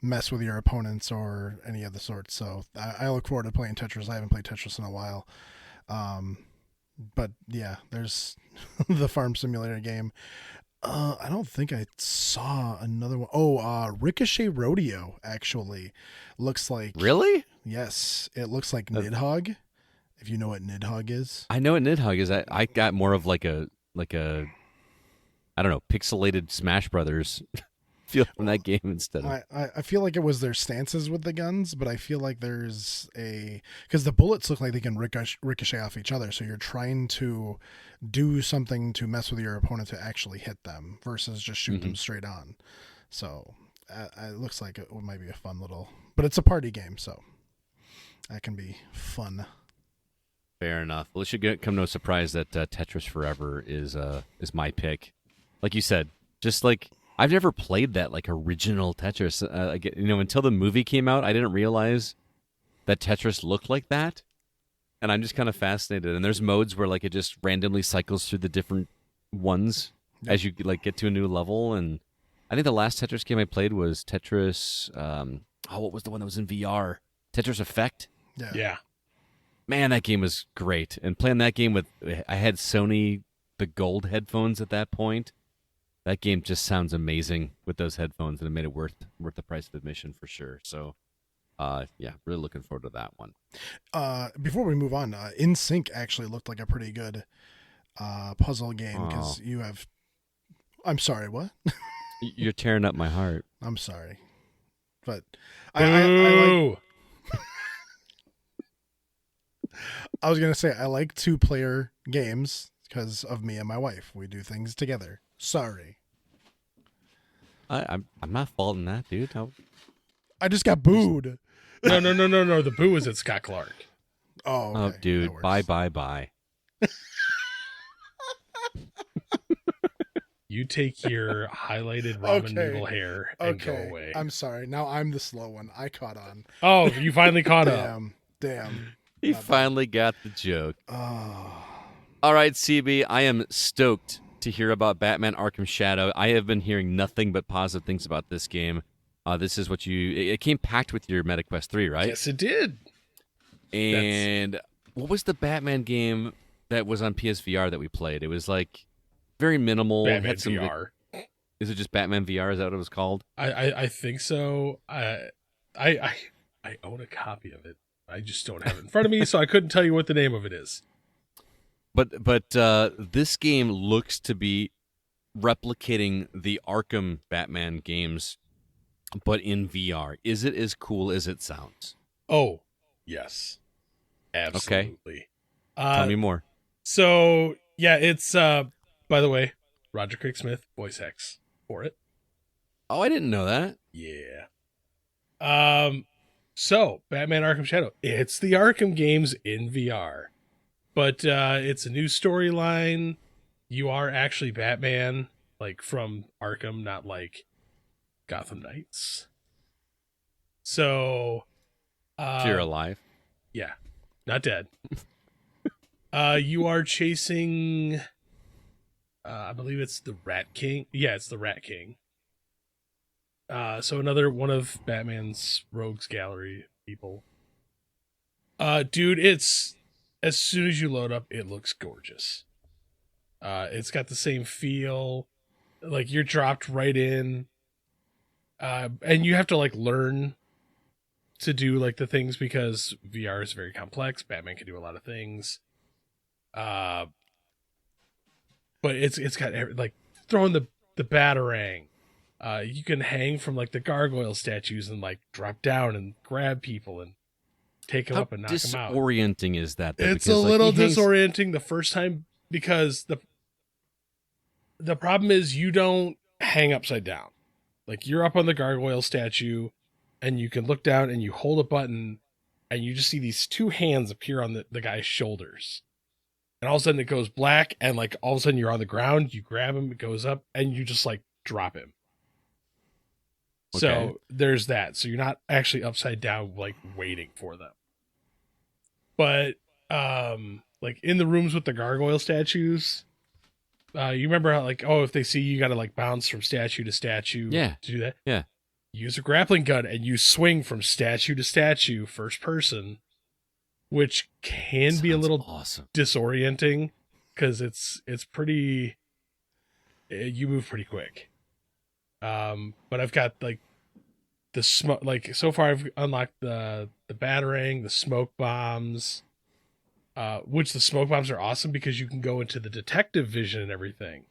mess with your opponents or any of the sorts. So I look forward to playing Tetris. I haven't played Tetris in a while. But yeah, there's the Farm Simulator game. I don't think I saw another one. Oh, Ricochet Rodeo actually looks like. Really? Yes, it looks like Nidhogg. If you know what Nidhogg is. I know what Nidhogg is. I got more of like a I don't know, pixelated Smash Brothers feel from that game instead of. I feel like it was their stances with the guns, but I feel like there's because the bullets look like they can ricochet off each other, so you're trying to do something to mess with your opponent to actually hit them versus just shoot them straight on. So it looks like it might be a fun little, but it's a party game, so that can be fun. Fair enough. Well, it should come no surprise that Tetris Forever is my pick. Like you said, just like I've never played that like original Tetris. Until the movie came out, I didn't realize that Tetris looked like that, and I'm just kind of fascinated. And there's modes where like it just randomly cycles through the different ones as you like get to a new level. And I think the last Tetris game I played was Tetris. What was the one that was in VR? Tetris Effect. Yeah. Man, that game was great. And playing that game I had Sony, the gold headphones at that point. That game just sounds amazing with those headphones, and it made it worth the price of admission for sure. So, yeah, really looking forward to that one. Before we move on, In Sync actually looked like a pretty good puzzle game because you have. I'm sorry, what? You're tearing up my heart. I'm sorry, but I like. I was gonna say I like 2-player games because of me and my wife. We do things together. Sorry. I'm not faulting that, dude. I just got booed. No. The boo is at Scott Clark. Oh, okay. Oh, dude. That works. Bye. You take your highlighted ramen noodle hair and go away. I'm sorry. Now I'm the slow one. I caught on. Oh, you finally caught up. Damn. He My bad. finally got the joke. Oh. All right, CB, I am stoked to hear about Batman Arkham Shadow. I have been hearing nothing but positive things about this game. This is what it came packed with your MetaQuest 3, right? Yes, it did. And what was the Batman game that was on PSVR that we played? It was like very minimal. Batman had some VR. Is it just Batman VR? Is that what it was called? I think so. I own a copy of it. I just don't have it in front of me, so I couldn't tell you what the name of it is. But this game looks to be replicating the Arkham Batman games, but in VR. Is it as cool as it sounds? Oh, yes. Absolutely. Okay. Tell me more. So, yeah, it's, by the way, Roger Craig Smith, voice X for it. Oh, I didn't know that. Yeah. So, Batman Arkham Shadow. It's the Arkham games in VR. But it's a new storyline. You are actually Batman, like from Arkham, not like Gotham Knights. So, If you're alive. yeah, not dead. You are chasing, I believe it's the Rat King. Yeah, it's the Rat King. So another one of Batman's rogues gallery people. Dude, it's as soon as you load up, it looks gorgeous. It's got the same feel, like you're dropped right in, and you have to like learn to do like the things because VR is very complex. Batman can do a lot of things, but it's got like throwing the batarang. You can hang from like the gargoyle statues and like drop down and grab people and take them up and knock them out. How disorienting is that? Though? It's Because, a little he hangs- disorienting the first time because the problem is you don't hang upside down. Like you're up on the gargoyle statue and you can look down and you hold a button and you just see these two hands appear on the guy's shoulders. And all of a sudden it goes black and like all of a sudden you're on the ground, you grab him, it goes up and you just like drop him. Okay. So there's that. So you're not actually upside down, like waiting for them. But, like in the rooms with the gargoyle statues, you remember how like, oh, if they see you got to like bounce from statue to statue Yeah. to do that. Yeah. Use a grappling gun and you swing from statue to statue, first person, which can be a Sounds little awesome. disorienting because it's pretty, you move pretty quick. But I've got like the smoke, like so far I've unlocked the batarang, the smoke bombs, which the smoke bombs are awesome because you can go into the detective vision and everything.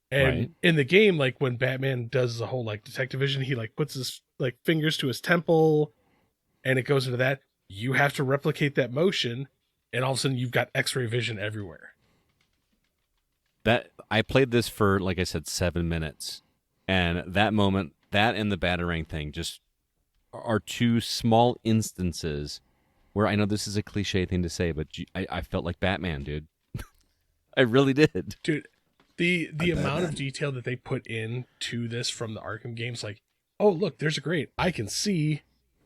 And Right. in the game, like when Batman does the whole like detective vision, he like puts his like fingers to his temple and it goes into that. You have to replicate that motion and all of a sudden you've got X-ray vision everywhere. That I played this for, like I said, 7 minutes, and that moment, that and the Batarang thing, just are two small instances where I know this is a cliche thing to say, but I felt like Batman, dude. I really did. Dude, the amount of detail that they put into this from the Arkham games, like, oh look, there's a grate. I can see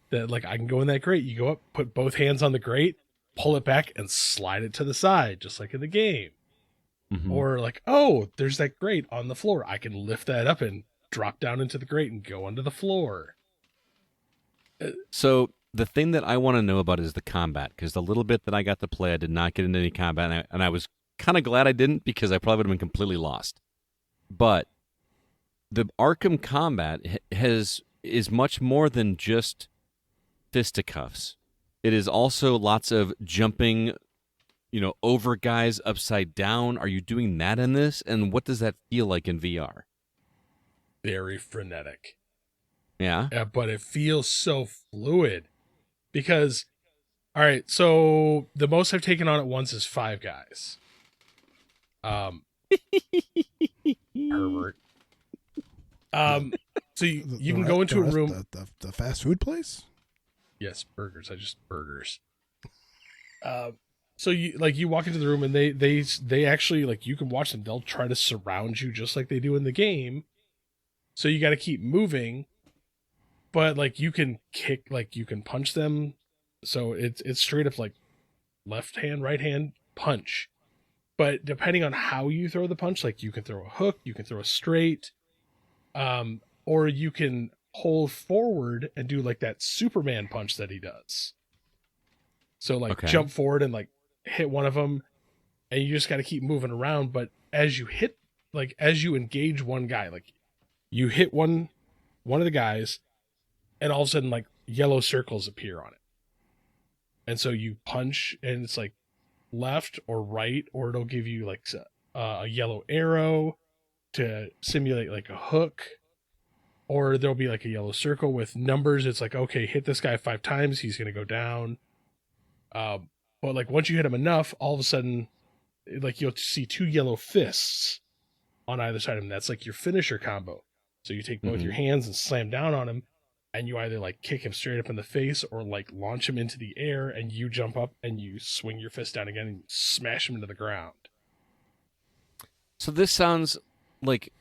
that, like I can go in that grate. You go up, put both hands on the grate, pull it back, and slide it to the side, just like in the game. Mhm. Or like, oh, there's that grate on the floor. I can lift that up and drop down into the grate and go onto the floor. So the thing that I want to know about is the combat, because the little bit that I got to play, I did not get into any combat, and I was kind of glad I didn't because I probably would have been completely lost. But the Arkham combat is much more than just fisticuffs. It is also lots of jumping, over guys upside down. Are you doing that in this? And what does that feel like in VR? Very frenetic. Yeah. But it feels so fluid because, all right, so the most I've taken on at once is 5 guys. Pervert. So you can The go into a rest- room. The fast food place. Yes, burgers. Burgers. So you walk into the room and they actually, like, you can watch them. They'll try to surround you just like they do in the game. So you got to keep moving, but like you can kick, like you can punch them. So it's straight up like left hand, right hand punch. But depending on how you throw the punch, like you can throw a hook, you can throw a straight, or you can hold forward and do like that Superman punch that he does. So like jump forward and like hit one of them, and you just got to keep moving around. But as you hit, like as you engage one guy, like you hit one of the guys, and all of a sudden like yellow circles appear on it. And so you punch, and it's like left or right, or it'll give you like a yellow arrow to simulate like a hook, or there'll be like a yellow circle with numbers. It's like, okay, hit this guy 5 times, he's gonna go down. But like once you hit him enough, all of a sudden, like you'll see 2 yellow fists on either side of him. That's like your finisher combo. So you take both your hands and slam down on him, and you either like kick him straight up in the face or like launch him into the air, and you jump up and you swing your fist down again and smash him into the ground. So this sounds like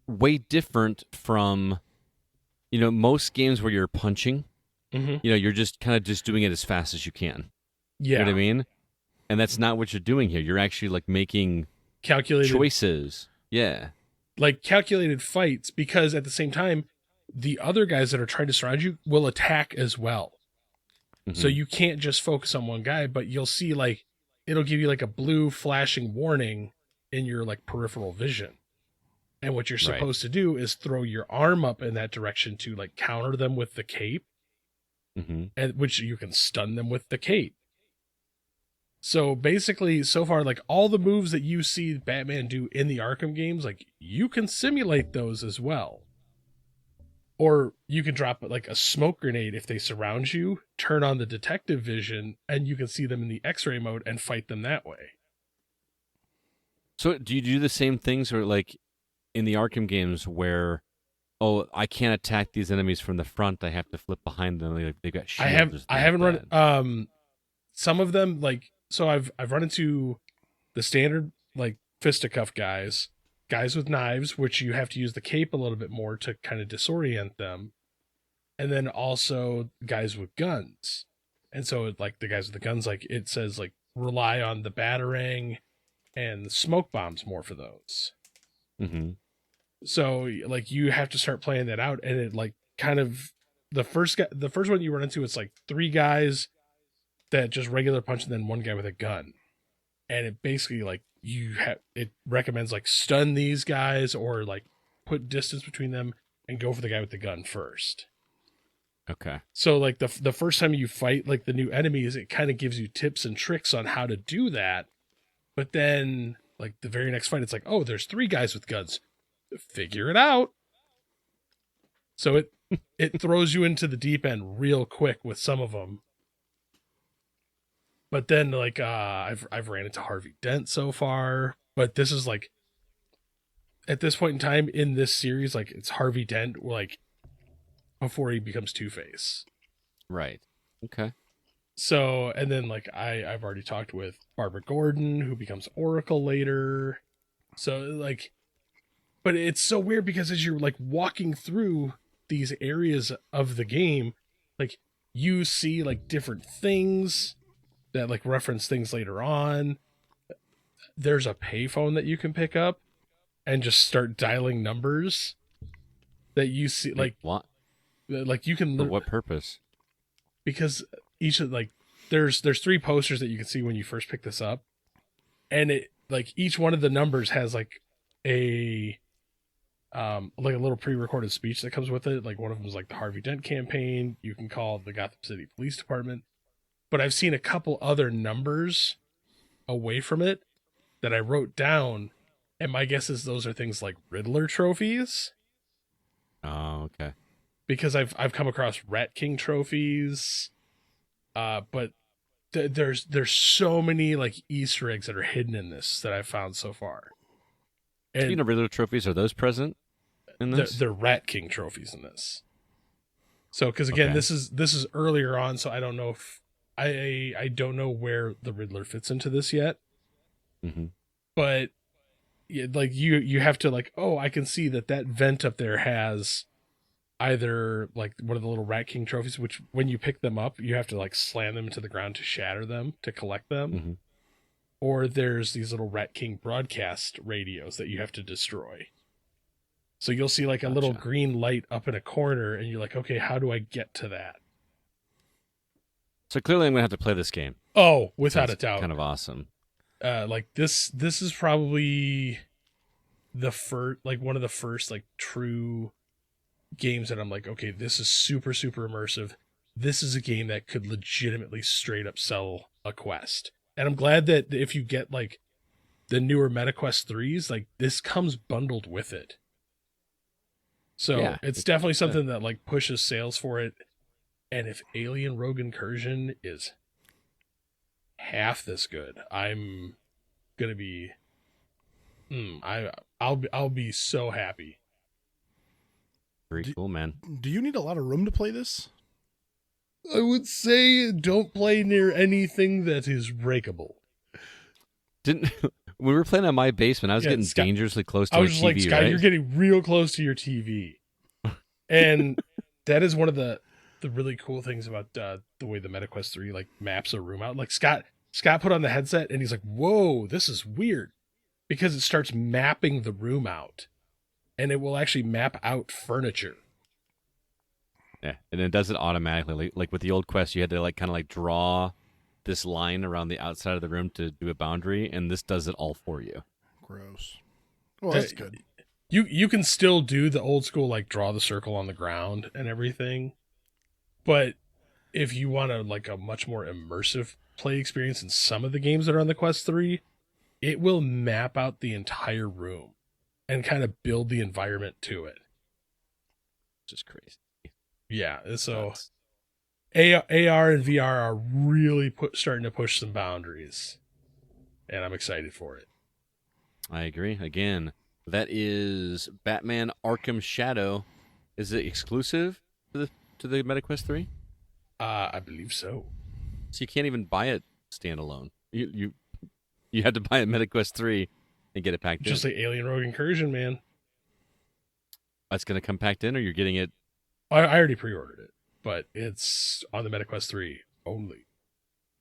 way different from, most games where you're punching. You're just kind of just doing it as fast as you can. Yeah. You know what I mean? And that's not what you're doing here. You're actually like making calculated choices. Yeah. Like calculated fights, because at the same time, the other guys that are trying to surround you will attack as well. So you can't just focus on one guy, but you'll see like, it'll give you like a blue flashing warning in your like peripheral vision. And what you're supposed to do is throw your arm up in that direction to like counter them with the cape, and which you can stun them with the cape. So basically, so far, like all the moves that you see Batman do in the Arkham games, like you can simulate those as well. Or you can drop like a smoke grenade if they surround you, turn on the detective vision, and you can see them in the X-ray mode and fight them that way. So do you do the same things, or like in the Arkham games where, oh, I can't attack these enemies from the front, I have to flip behind them, like they've got shields? I haven't run some of them, like, so I've run into the standard like fisticuff guys with knives, which you have to use the cape a little bit more to kind of disorient them, and then also guys with guns. And so like the guys with the guns, like it says like rely on the batarang and the smoke bombs more for those. So like you have to start playing that out, and it like kind of the first one you run into, it's like 3 guys that just regular punch, and then 1 guy with a gun. And it basically like it recommends like stun these guys or like put distance between them and go for the guy with the gun first. Okay. So like the first time you fight like the new enemies, it kind of gives you tips and tricks on how to do that. But then like the very next fight, it's like, oh, there's 3 guys with guns. Figure it out. So it throws you into the deep end real quick with some of them. But then like I've ran into Harvey Dent so far, but this is like at this point in time in this series, like it's Harvey Dent like before he becomes Two-Face. Right. Okay. So, and then like I've already talked with Barbara Gordon, who becomes Oracle later. So like, but it's so weird because as you're like walking through these areas of the game, like you see like different things that like reference things later on. There's a payphone that you can pick up and just start dialing numbers that you see like what? Like you can For what purpose? Because each of like there's 3 posters that you can see when you first pick this up, and it like each one of the numbers has like a little pre-recorded speech that comes with it. Like one of them is like the Harvey Dent campaign. You can call the Gotham City Police Department. But I've seen a couple other numbers away from it that I wrote down, and my guess is those are things like Riddler trophies. Oh, okay. Because I've come across Rat King trophies, but there's so many like Easter eggs that are hidden in this that I've found so far. And Speaking of Riddler trophies, are those present in this? they're Rat King trophies in this. So, because again, Okay. this is earlier on, so I don't know if I don't know where the Riddler fits into this yet. Mm-hmm. But yeah, like you have to like, oh, I can see that vent up there has either like one of the little Rat King trophies, which when you pick them up, you have to like slam them into the ground to shatter them to collect them. Mm-hmm. Or there's these little Rat King broadcast radios that you have to destroy. So you'll see like a little green light up in a corner, and you're like, okay, how do I get to that? So clearly I'm going to have to play this game. Oh, without Sounds a doubt. kind of awesome. Like this is probably the first, like one of the first like true games that I'm like, okay, this is super, super immersive. This is a game that could legitimately straight up sell a quest. And I'm glad that if you get like the newer MetaQuest 3s, like this comes bundled with it. So Yeah, it's definitely something that like pushes sales for it. And if Alien Rogue Incursion is half this good, I'm gonna be I'll be so happy. Very cool, man. Do you need a lot of room to play this? I would say don't play near anything that is breakable. Didn't when we were playing on my basement, I was Yeah, getting Scott- dangerously close to I my was just TV, like, Scott, right? you're getting real close to your TV. And that is one of the really cool things about the way the MetaQuest 3 like maps a room out. Like Scott put on the headset and he's like, whoa, this is weird. Because it starts mapping the room out. And it will actually map out furniture. Yeah, and it does it automatically. Like with the old Quest, you had to like kind of like draw this line around the outside of the room to do a boundary, and this does it all for you. Gross. Well, that's good. You can still do the old school like draw the circle on the ground and everything. But if you want to like a much more immersive play experience in some of the games that are on the Quest 3, it will map out the entire room and kind of build the environment to it. Just crazy. Yeah, so That's- AR and VR are really starting to push some boundaries, and I'm excited for it. I agree. Again, that is Batman Arkham Shadow. Is it exclusive to the MetaQuest 3? I believe so. So you can't even buy it standalone. You had to buy a MetaQuest 3 and get it packed Just in. like Alien Rogue Incursion, man. That's going to come packed in, or you're getting it? I already pre-ordered it, but it's on the MetaQuest 3 only.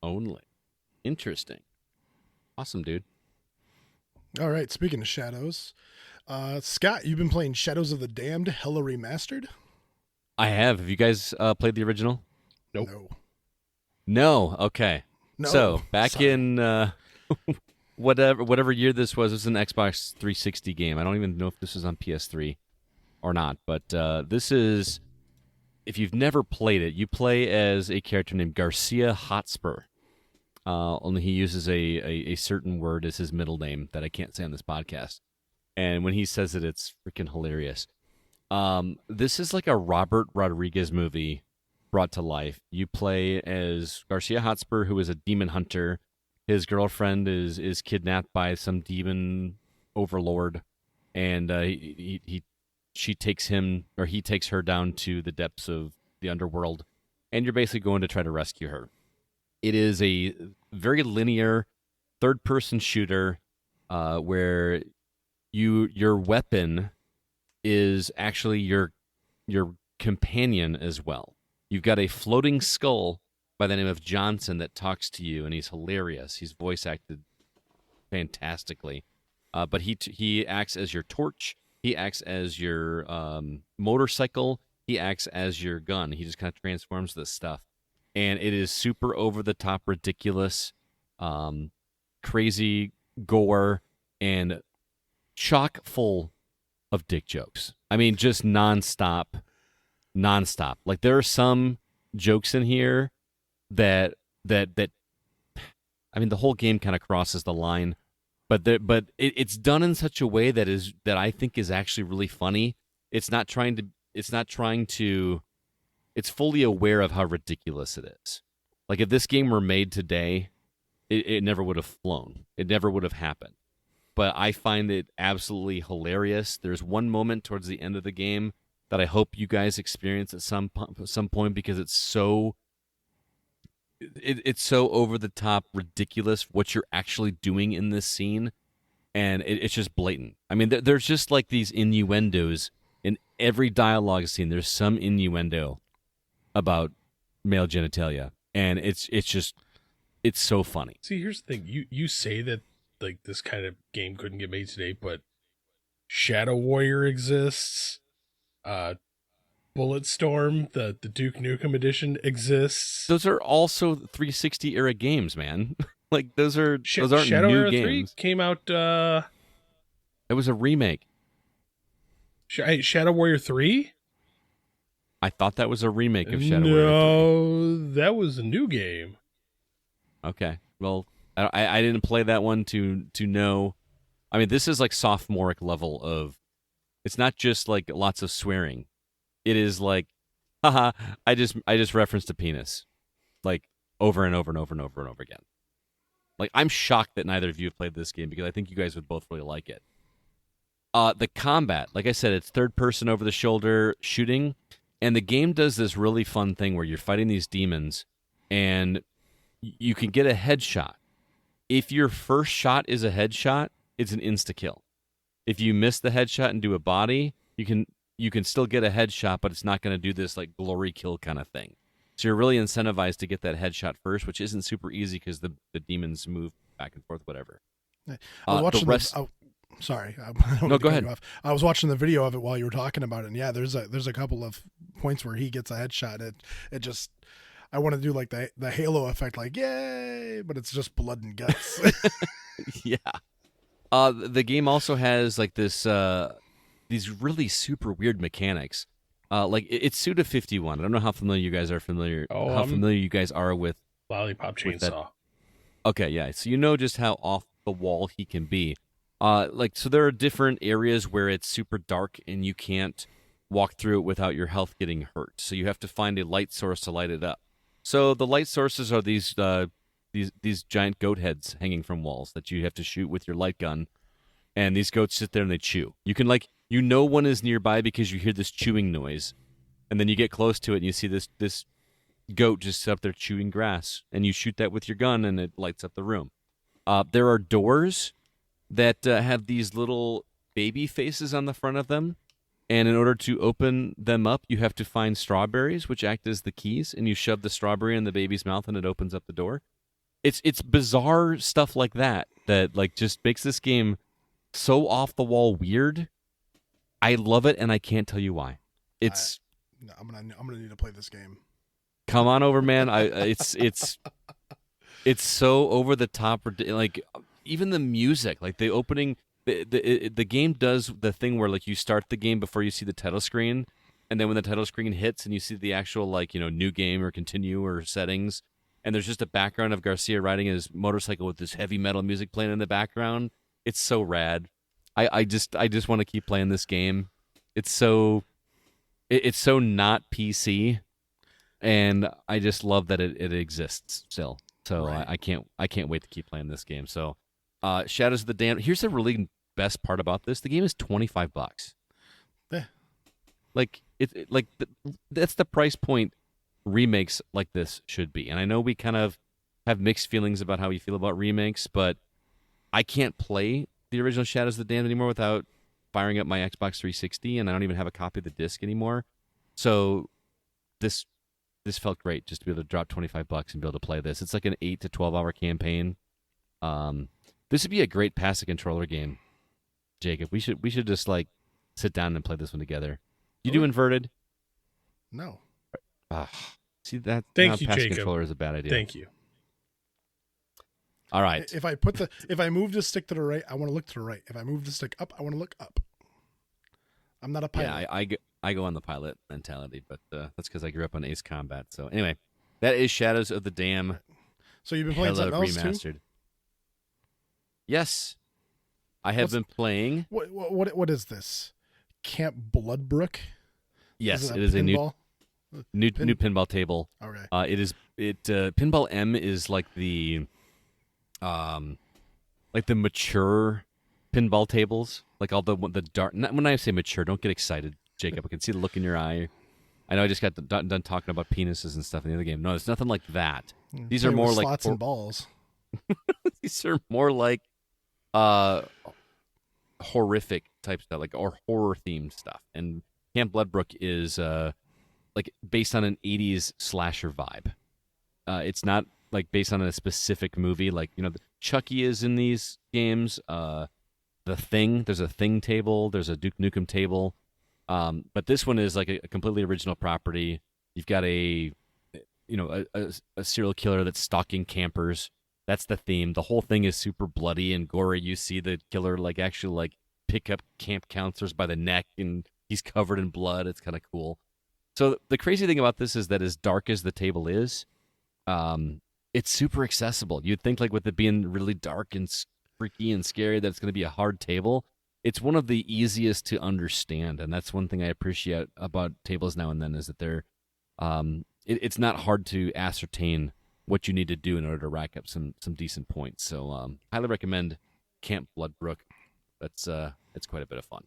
Only. Interesting. Awesome, dude. All right. Speaking of shadows, Scott, you've been playing Shadows of the Damned Hella Remastered? I have. Have you guys played the original? Nope. No. Okay. No. So back Sorry. in whatever year this was, it was an Xbox 360 game. I don't even know if this was on PS3 or not. But this is, if you've never played it, you play as a character named Garcia Hotspur. Only he uses a certain word as his middle name that I can't say on this podcast. And when he says it, it's freaking hilarious. This is like a Robert Rodriguez movie brought to life. You play as Garcia Hotspur, who is a demon hunter. His girlfriend is kidnapped by some demon overlord, and she takes him, or he takes her down to the depths of the underworld, and you're basically going to try to rescue her. It is a very linear third-person shooter where your weapon is actually your companion as well. You've got a floating skull by the name of Johnson that talks to you, and he's hilarious. He's voice acted fantastically. But he acts as your torch. He acts as your motorcycle. He acts as your gun. He just kind of transforms this stuff. And it is super over-the-top, ridiculous, crazy gore, and chock full of dick jokes. I mean, just nonstop. Like, there are some jokes in here that I mean, the whole game kind of crosses the line, but it's done in such a way that I think is actually really funny. It's fully aware of how ridiculous it is. Like, if this game were made today, it never would have flown. It never would have happened. but I find it absolutely hilarious. There's one moment towards the end of the game that I hope you guys experience at some point because it's so over the top ridiculous what you're actually doing in this scene, and it's just blatant. I mean, there's just like these innuendos in every dialogue scene. There's some innuendo about male genitalia, and it's so funny. See, here's the thing: you say that like this kind of game couldn't get made today, but Shadow Warrior exists. Bulletstorm, the Duke Nukem edition exists. Those are also 360 era games, man. Like those aren't Shadow new Warrior games. 3 came out. It was a remake. Shadow Warrior 3. I thought that was a remake of Shadow Warrior 3. No, that was a new game. Okay, well, I didn't play that one to know. I mean, this is like sophomoric level of. It's not just like lots of swearing. It is like, haha, I just referenced a penis, like over and over and over and over and over again. Like, I'm shocked that neither of you have played this game because I think you guys would both really like it. The combat, like I said, it's third person over the shoulder shooting, and the game does this really fun thing where you're fighting these demons, and you can get a headshot. If your first shot is a headshot, it's an insta-kill. If you miss the headshot and do a body, you can still get a headshot, but it's not going to do this like glory kill kind of thing. So you're really incentivized to get that headshot first, which isn't super easy because the demons move back and forth, whatever. I was watching the rest. Sorry. No, go ahead. I was watching the video of it while you were talking about it, and yeah, there's a couple of points where he gets a headshot. It just, I want to do like the Halo effect, like yay, but it's just blood and guts. Yeah. The game also has like this these really super weird mechanics. Like it's Suda 51. I don't know how familiar you guys are familiar you guys are with Lollipop Chainsaw. Okay, yeah. So you know just how off the wall he can be. So there are different areas where it's super dark and you can't walk through it without your health getting hurt. So you have to find a light source to light it up. So the light sources are these giant goat heads hanging from walls that you have to shoot with your light gun. And these goats sit there and they chew. You can one is nearby because you hear this chewing noise. And then you get close to it and you see this goat just up there chewing grass. And you shoot that with your gun and it lights up the room. There are doors that have these little baby faces on the front of them. And in order to open them up, you have to find strawberries, which act as the keys. And you shove the strawberry in the baby's mouth and it opens up the door. It's bizarre stuff like that like just makes this game so off the wall weird. I love it, and I can't tell you why. I'm gonna need to play this game. Come on over, man. It's so over the top. Like even the music, like the opening, the game does the thing where like you start the game before you see the title screen, and then when the title screen hits and you see the actual new game or continue or settings, and there's just a background of Garcia riding his motorcycle with this heavy metal music playing in the background. It's so rad. I just want to keep playing this game. It's so not PC, and I just love that it exists still. So right. I can't wait to keep playing this game. So Shadows of the Damned. Here's the really best part about this: the game is $25. Yeah. Like that's the price point remakes like this should be. And I know we kind of have mixed feelings about how we feel about remakes, but I can't play the original Shadows of the Damned anymore without firing up my Xbox 360, and I don't even have a copy of the disc anymore. So this felt great just to be able to drop $25 and be able to play this. It's like an 8 to 12 hour campaign. This would be a great passive controller game, Jacob. We should just like sit down and play this one together. You do Inverted? No. See that? Thank you, passive Jacob. Controller is a bad idea. Thank you. All right. If I move the stick to the right, I want to look to the right. If I move the stick up, I want to look up. I'm not a pilot. Yeah, I go on the pilot mentality, but that's because I grew up on Ace Combat. So anyway, that is Shadows of the Dam. So you've been playing something else Remastered. Too? Yes, I have been playing. What is this? Camp Bloodbrook? Yes, it is a new pinball table. Okay. Pinball M is like the mature pinball tables, like all the dark. When I say mature, don't get excited, Jacob. I can see the look in your eye. I know I just got done talking about penises and stuff in the other game. No, it's nothing like that. These are more like slots and balls. These are more like horrific type stuff, like or horror themed stuff. And Camp Bloodbrook is like based on an 80s slasher vibe. It's not like based on a specific movie, like Chucky is in these games. The Thing, there's a Thing table, there's a Duke Nukem table, but this one is like a completely original property. You've got a serial killer that's stalking campers. That's the theme. The whole thing is super bloody and gory. You see the killer actually pick up camp counselors by the neck, and he's covered in blood. It's kind of cool. So the crazy thing about this is that as dark as the table is, it's super accessible. You'd think with it being really dark and freaky and scary that it's going to be a hard table. It's one of the easiest to understand, and that's one thing I appreciate about tables now and then is that they're it's not hard to ascertain what you need to do in order to rack up some decent points. So highly recommend Camp Bloodbrook. That's it's quite a bit of fun.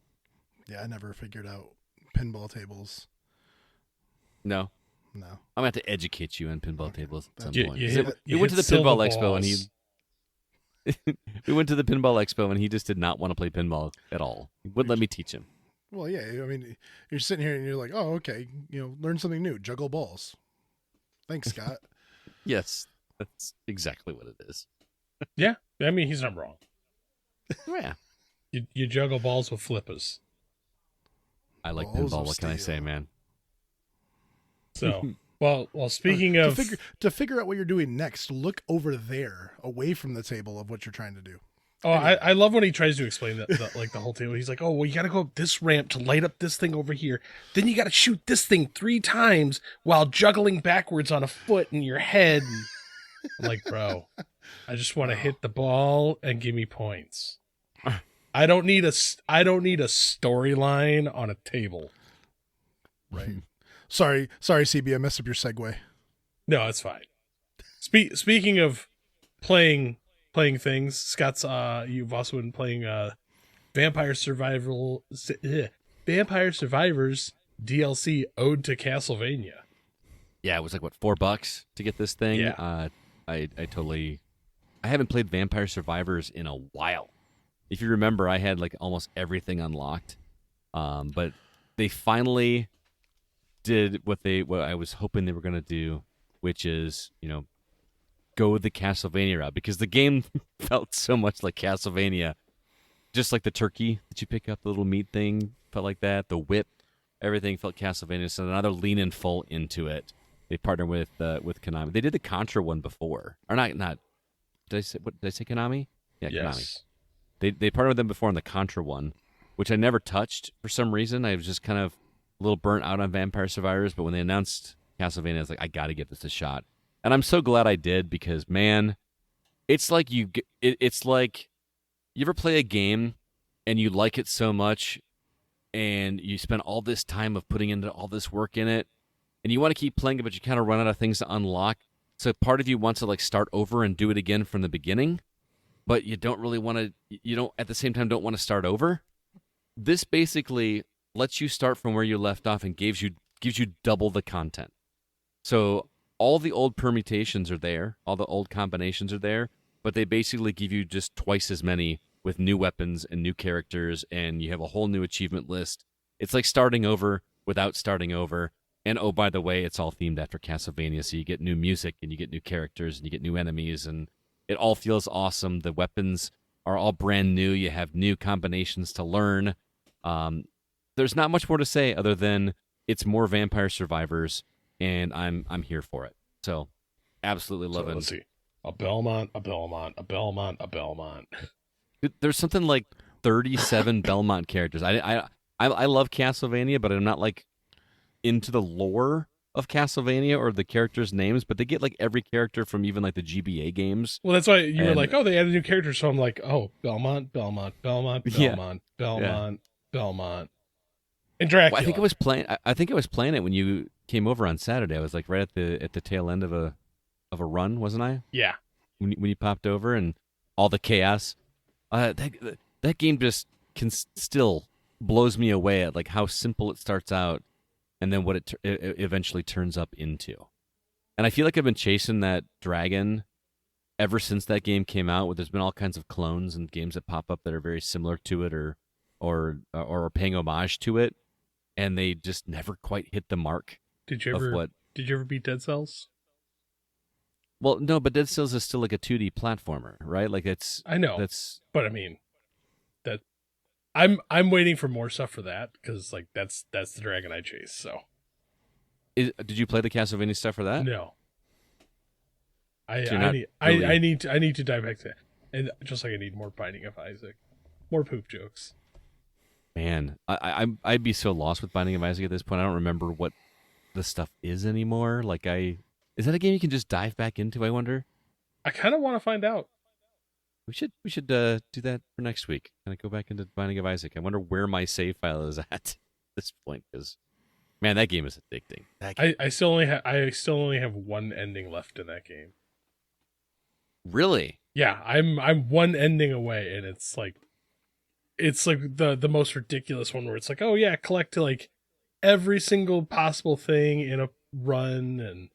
Yeah, I never figured out pinball tables. No. I'm gonna have to educate you on pinball tables at some point. We went to the Pinball Expo and we went to the Pinball Expo and he just did not want to play pinball at all. He wouldn't let me teach him. Well, yeah. I mean, you're sitting here and you're like, oh, okay, learn something new. Juggle balls. Thanks, Scott. Yes, that's exactly what it is. Yeah, I mean, he's not wrong. Yeah. You juggle balls with flippers. I like Balls pinball. of What can I steel. say, man? So, well, speaking of... To figure out what you're doing next, look over there, away from the table of what you're trying to do. Oh, I love when he tries to explain the whole table. He's like, oh, well, you got to go up this ramp to light up this thing over here. Then you got to shoot this thing 3 times while juggling backwards on a foot in your head. I'm like, bro, I just want to hit the ball and give me points. I don't need a storyline on a table. Right. Sorry, CB, I messed up your segue. No, it's fine. Speaking of playing things, Scott's you've also been playing Vampire Survivors DLC Ode to Castlevania. Yeah, it was $4 to get this thing. Yeah. I haven't played Vampire Survivors in a while. If you remember, I had almost everything unlocked. But they finally did what I was hoping they were going to do, which is, go the Castlevania route, because the game felt so much like Castlevania. Just like the turkey that you pick up, the little meat thing felt like that. The whip, everything felt Castlevania. So now they're leaning full into it. They partner with Konami. They did the Contra one before, or not? Did I say Konami? Yeah, Yes. Konami. They partnered with them before on the Contra one, which I never touched for some reason. I was just kind of a little burnt out on Vampire Survivors, but when they announced Castlevania, I was like, I got to give this a shot. And I'm so glad I did, because, man, it's like it's like you ever play a game and you like it so much and you spend all this time of putting into all this work in it and you want to keep playing it, but you kind of run out of things to unlock. So part of you wants to start over and do it again from the beginning, but you don't really want to, you don't at the same time don't want to start over. This basically lets you start from where you left off and gives you double the content. So all the old permutations are there, all the old combinations are there, but they basically give you just twice as many with new weapons and new characters, and you have a whole new achievement list. It's like starting over without starting over. And oh, by the way, it's all themed after Castlevania, so you get new music and you get new characters and you get new enemies, and it all feels awesome. The weapons are all brand new. You have new combinations to learn. There's not much more to say other than it's more Vampire Survivors, and I'm here for it. So absolutely love it. Let's see. A Belmont, a Belmont, a Belmont, a Belmont. There's something like 37 Belmont characters. I love Castlevania, but I'm not into the lore of Castlevania or the characters' names, but they get every character from even the GBA games. Well, that's why you were like, oh, they added new characters. So I'm like, oh, Belmont, Belmont, Belmont, Belmont, Belmont, Belmont, and Dracula. Well, I think I was playing it when you came over on Saturday. I was right at the tail end of a run, wasn't I? Yeah. When you popped over and all the chaos. The that game just still blows me away at like how simple it starts out, and then what it eventually turns up into. And I feel like I've been chasing that dragon ever since that game came out. Where there's been all kinds of clones and games that pop up that are very similar to it, or are paying homage to it, and they just never quite hit the mark. Did you ever beat Dead Cells? Well, no, but Dead Cells is still like a 2D platformer, right? Like I know. But I mean, that I'm waiting for more stuff for that, because like that's the dragon I chase. So, did you play the Castlevania stuff for that? No. I need to dive back to that, and just like I need more Binding of Isaac, more poop jokes. Man, I'd be so lost with Binding of Isaac at this point. I don't remember what the stuff is anymore. Like is that a game you can just dive back into? I wonder. I kind of want to find out. We should do that for next week. Kind of go back into Binding of Isaac. I wonder where my save file is at this point, because man, that game is addicting. I still only have one ending left in that game. Really? Yeah, I'm one ending away, and it's like the most ridiculous one where it's like, oh yeah, collect to like every single possible thing in a run, and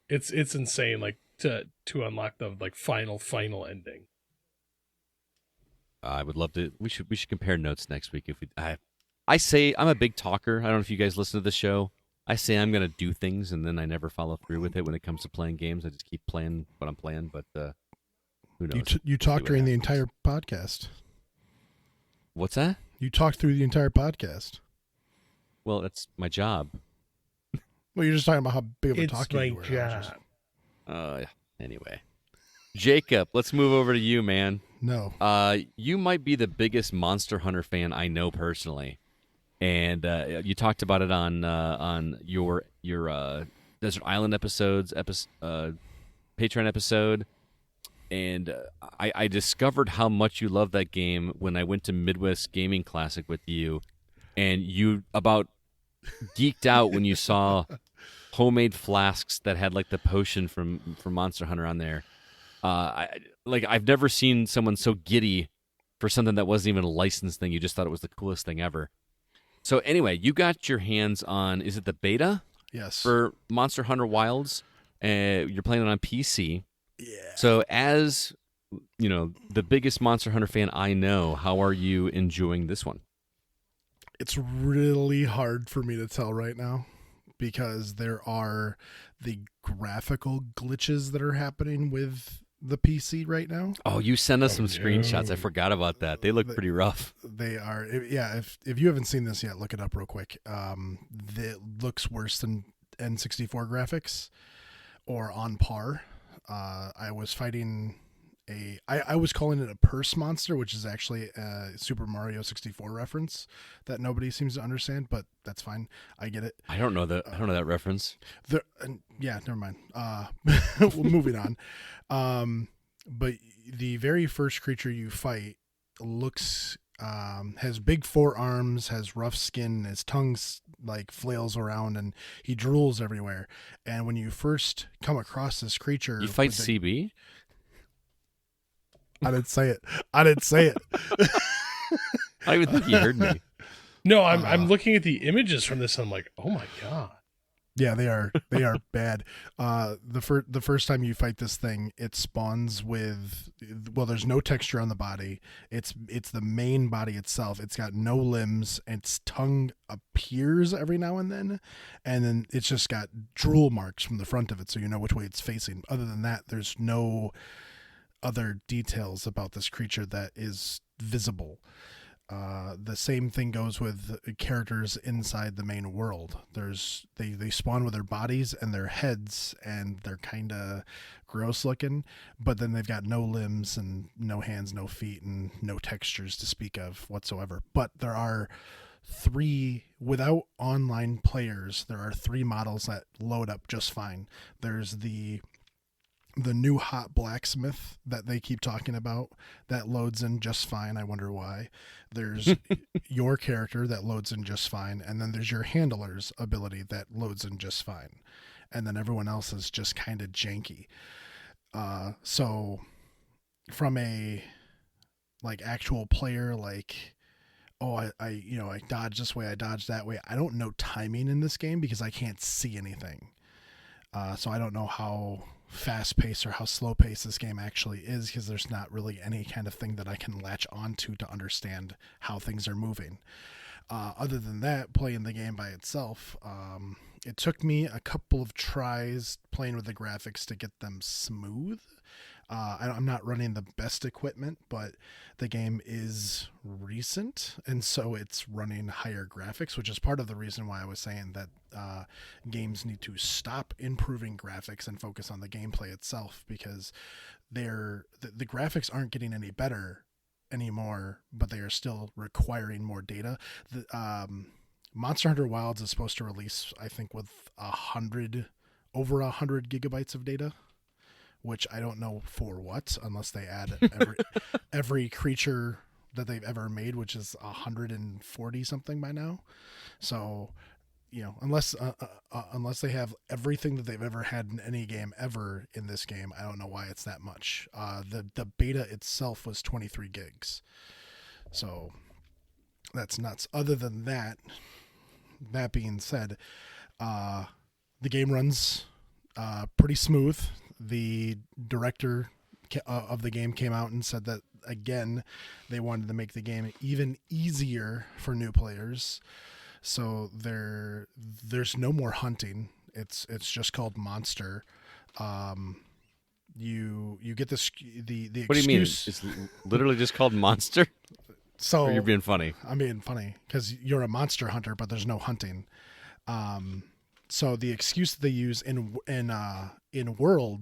it's insane, like to unlock the like final ending. I would love to. We should compare notes next week. If I say I'm a big talker. I don't know if you guys listen to the show. I say I'm gonna do things, and then I never follow through with it when it comes to playing games. I just keep playing what I'm playing, but who knows? You talked during the entire podcast. What's that? You talked through the entire podcast. Well, that's my job. Well, you're just talking about how big of a talker you were. It's my job. Anyway. Jacob, let's move over to you, man. No. You might be the biggest Monster Hunter fan I know personally. And you talked about it on your Desert Island Patreon episode. And I discovered how much you love that game when I went to Midwest Gaming Classic with you, and you about geeked out when you saw homemade flasks that had like the potion from Monster Hunter on there. I've never seen someone so giddy for something that wasn't even a licensed thing. You just thought it was the coolest thing ever. So anyway, you got your hands on, is it the beta? Yes. For Monster Hunter Wilds. You're playing it on PC. Yeah. So as, you know, the biggest Monster Hunter fan I know, how are you enjoying this one? It's really hard for me to tell right now, because there are the graphical glitches that are happening with the PC right now. Oh, you sent us some screenshots. I forgot about that. They look pretty rough. They are. Yeah, if you haven't seen this yet, look it up real quick. It looks worse than N64 graphics, or on par. I was fighting I was calling it a purse monster, which is actually a Super Mario 64 reference that nobody seems to understand, but that's fine. I get it. I don't know that reference. Yeah, never mind. Well, moving on. But the very first creature you fight looks has big forearms, has rough skin, his tongue like flails around, and he drools everywhere. And when you first come across this creature, you fight CB. I didn't say it. I didn't say it. I don't even think you heard me. No, I'm looking at the images from this, and I'm like, oh my god. Yeah, they are bad. The first time you fight this thing, it spawns with, well, there's no texture on the body. It's the main body itself. It's got no limbs. Its tongue appears every now and then it's just got drool marks from the front of it, so you know which way it's facing. Other than that, there's no other details about this creature that is visible. The same thing goes with characters inside the main world. They spawn with their bodies and their heads, and they're kind of gross looking, but then they've got no limbs and no hands, no feet, and no textures to speak of whatsoever. But there are without online players, there are 3 models that load up just fine. There's the new hot blacksmith that they keep talking about that loads in just fine. I wonder why. There's your character that loads in just fine. And then there's your handler's ability that loads in just fine. And then everyone else is just kind of janky. So from a like actual player, like, oh, I dodged this way, I dodged that way. I don't know timing in this game because I can't see anything. So I don't know how fast paced or how slow paced this game actually is, because there's not really any kind of thing that I can latch onto to understand how things are moving. Other than that, playing the game by itself, it took me a couple of tries playing with the graphics to get them smooth. I'm not running the best equipment, but the game is recent, and so it's running higher graphics, which is part of the reason why I was saying that games need to stop improving graphics and focus on the gameplay itself, because the graphics aren't getting any better anymore, but they are still requiring more data. Monster Hunter Wilds is supposed to release, I think, with over 100 gigabytes of data, which I don't know for what, unless they add every creature that they've ever made, which is 140 something by now. So, unless they have everything that they've ever had in any game ever in this game, I don't know why it's that much. The beta itself was 23 gigs. So that's nuts. Other than that being said, the game runs pretty smooth. The director of the game came out and said that, again, they wanted to make the game even easier for new players. So there's no more hunting. It's just called Monster. You get the excuse. What do you mean? It's literally just called Monster? So or you're being funny. I'm being funny because you're a monster hunter, but there's no hunting. So the excuse that they use in World,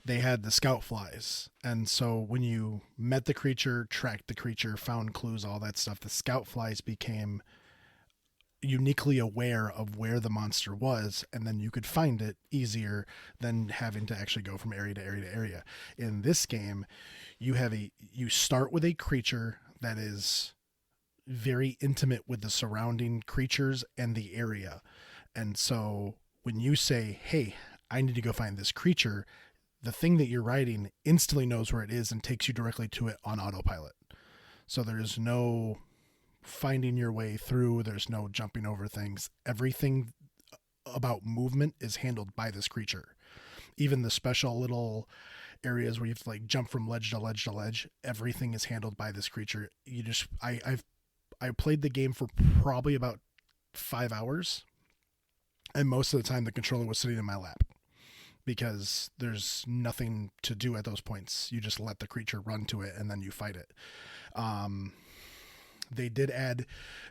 they had the scout flies, and so when you met the creature, tracked the creature, found clues, all that stuff, the scout flies became uniquely aware of where the monster was, and then you could find it easier than having to actually go from area to area to area. In this game, you start with a creature that is very intimate with the surrounding creatures and the area. And so when you say, hey, I need to go find this creature, the thing that you're riding instantly knows where it is and takes you directly to it on autopilot. So there's no finding your way through. There's no jumping over things. Everything about movement is handled by this creature. Even the special little areas where you have to like jump from ledge to ledge to ledge, everything is handled by this creature. I played the game for probably about 5 hours. And most of the time the controller was sitting in my lap because there's nothing to do at those points. You just let the creature run to it and then you fight it. They did add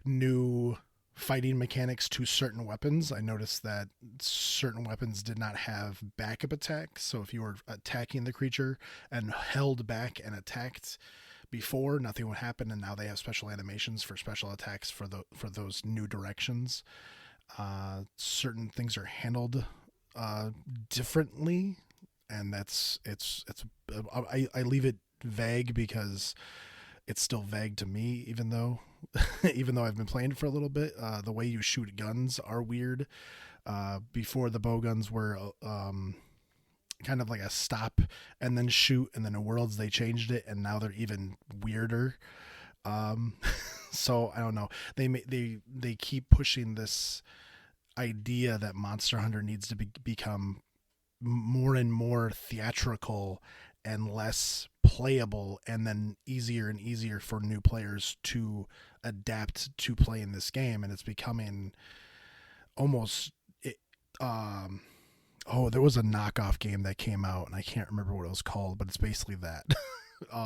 new fighting mechanics to certain weapons. I noticed that certain weapons did not have backup attacks. So if you were attacking the creature and held back and attacked before, nothing would happen. And now they have special animations for special attacks for those new directions. Certain things are handled differently, and I leave it vague because it's still vague to me, even though I've been playing it for a little bit. The way you shoot guns are weird. Before, the bow guns were kind of like a stop and then shoot, and then in Worlds they changed it, and now they're even weirder. So I don't know. They keep pushing this idea that Monster Hunter needs to become more and more theatrical and less playable, and then easier and easier for new players to adapt to playing this game. And it's becoming almost there was a knockoff game that came out, and I can't remember what it was called, but it's basically that.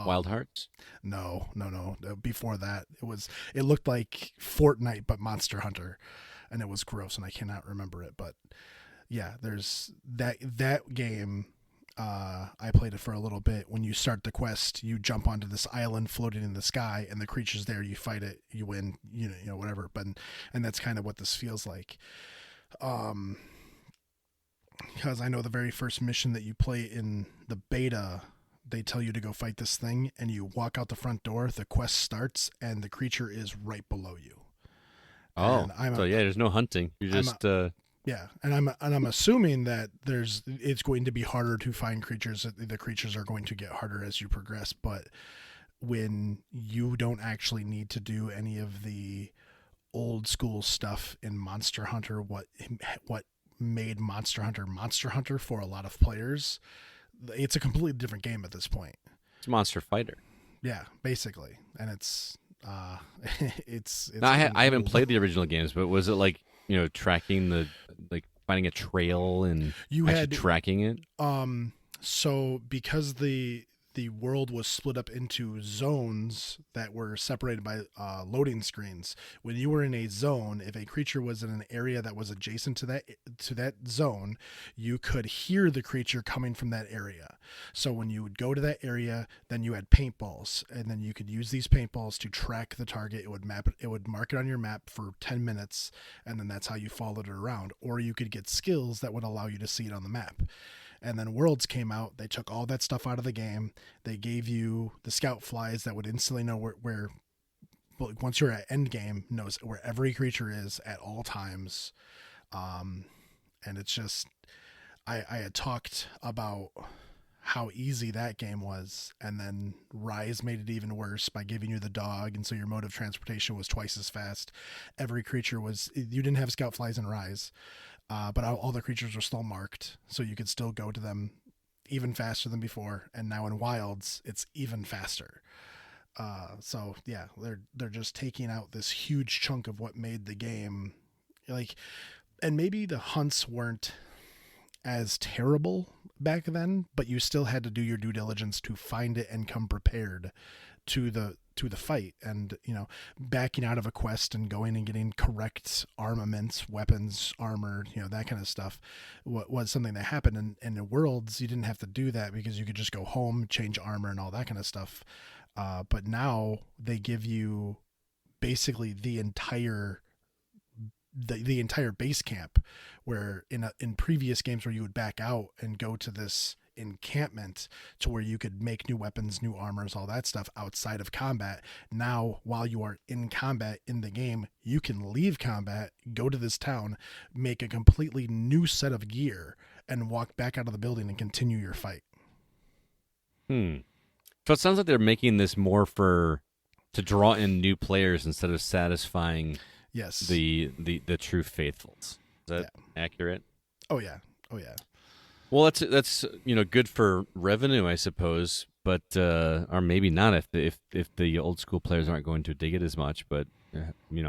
Wild Hearts? No. Before that, it looked like Fortnite but Monster Hunter, and it was gross, and I cannot remember it. But yeah, there's that game. I played it for a little bit. When you start the quest, you jump onto this island floating in the sky, and the creature's there. You fight it, you win. You know whatever. And that's kind of what this feels like. Because I know the very first mission that you play in the beta, they tell you to go fight this thing, and you walk out the front door, the quest starts, and the creature is right below you. Oh, there's no hunting. You're just yeah, and I'm assuming that it's going to be harder to find creatures. The creatures are going to get harder as you progress, but when you don't actually need to do any of the old school stuff in Monster Hunter, what made Monster Hunter for a lot of players. It's a completely different game at this point. It's Monster Fighter. Yeah, basically. And it's Now, I haven't played the original games, but was it like, tracking finding a trail and you had tracking it? So because the world was split up into zones that were separated by loading screens, when you were in a zone, if a creature was in an area that was adjacent to that zone, you could hear the creature coming from that area. So when you would go to that area, then you had paintballs, and then you could use these paintballs to track the target. It would mark it on your map for 10 minutes, and then that's how you followed it around. Or you could get skills that would allow you to see it on the map. And then Worlds came out. They took all that stuff out of the game. They gave you the scout flies that would instantly know where once you're at end game, knows where every creature is at all times. And it's just, I had talked about how easy that game was, and then Rise made it even worse by giving you the dog, and so your mode of transportation was twice as fast. Every creature you didn't have scout flies in Rise. But all the creatures were still marked, so you could still go to them even faster than before. And now in Wilds, it's even faster. So yeah, they're just taking out this huge chunk of what made the game and maybe the hunts weren't as terrible back then, but you still had to do your due diligence to find it and come prepared to the fight, and backing out of a quest and going and getting correct armaments, weapons, armor, that kind of stuff was something that happened. And in Worlds, you didn't have to do that because you could just go home, change armor and all that kind of stuff. But now they give you basically the entire base camp, where in previous games where you would back out and go to this encampment to where you could make new weapons, new armors, all that stuff outside of combat. Now, while you are in combat in the game, you can leave combat, go to this town, make a completely new set of gear, and walk back out of the building and continue your fight. So it sounds like they're making this more to draw in new players instead of satisfying the true faithfuls. Is that accurate? Oh yeah. Well, that's good for revenue, I suppose, but or maybe not if the old school players aren't going to dig it as much. But are you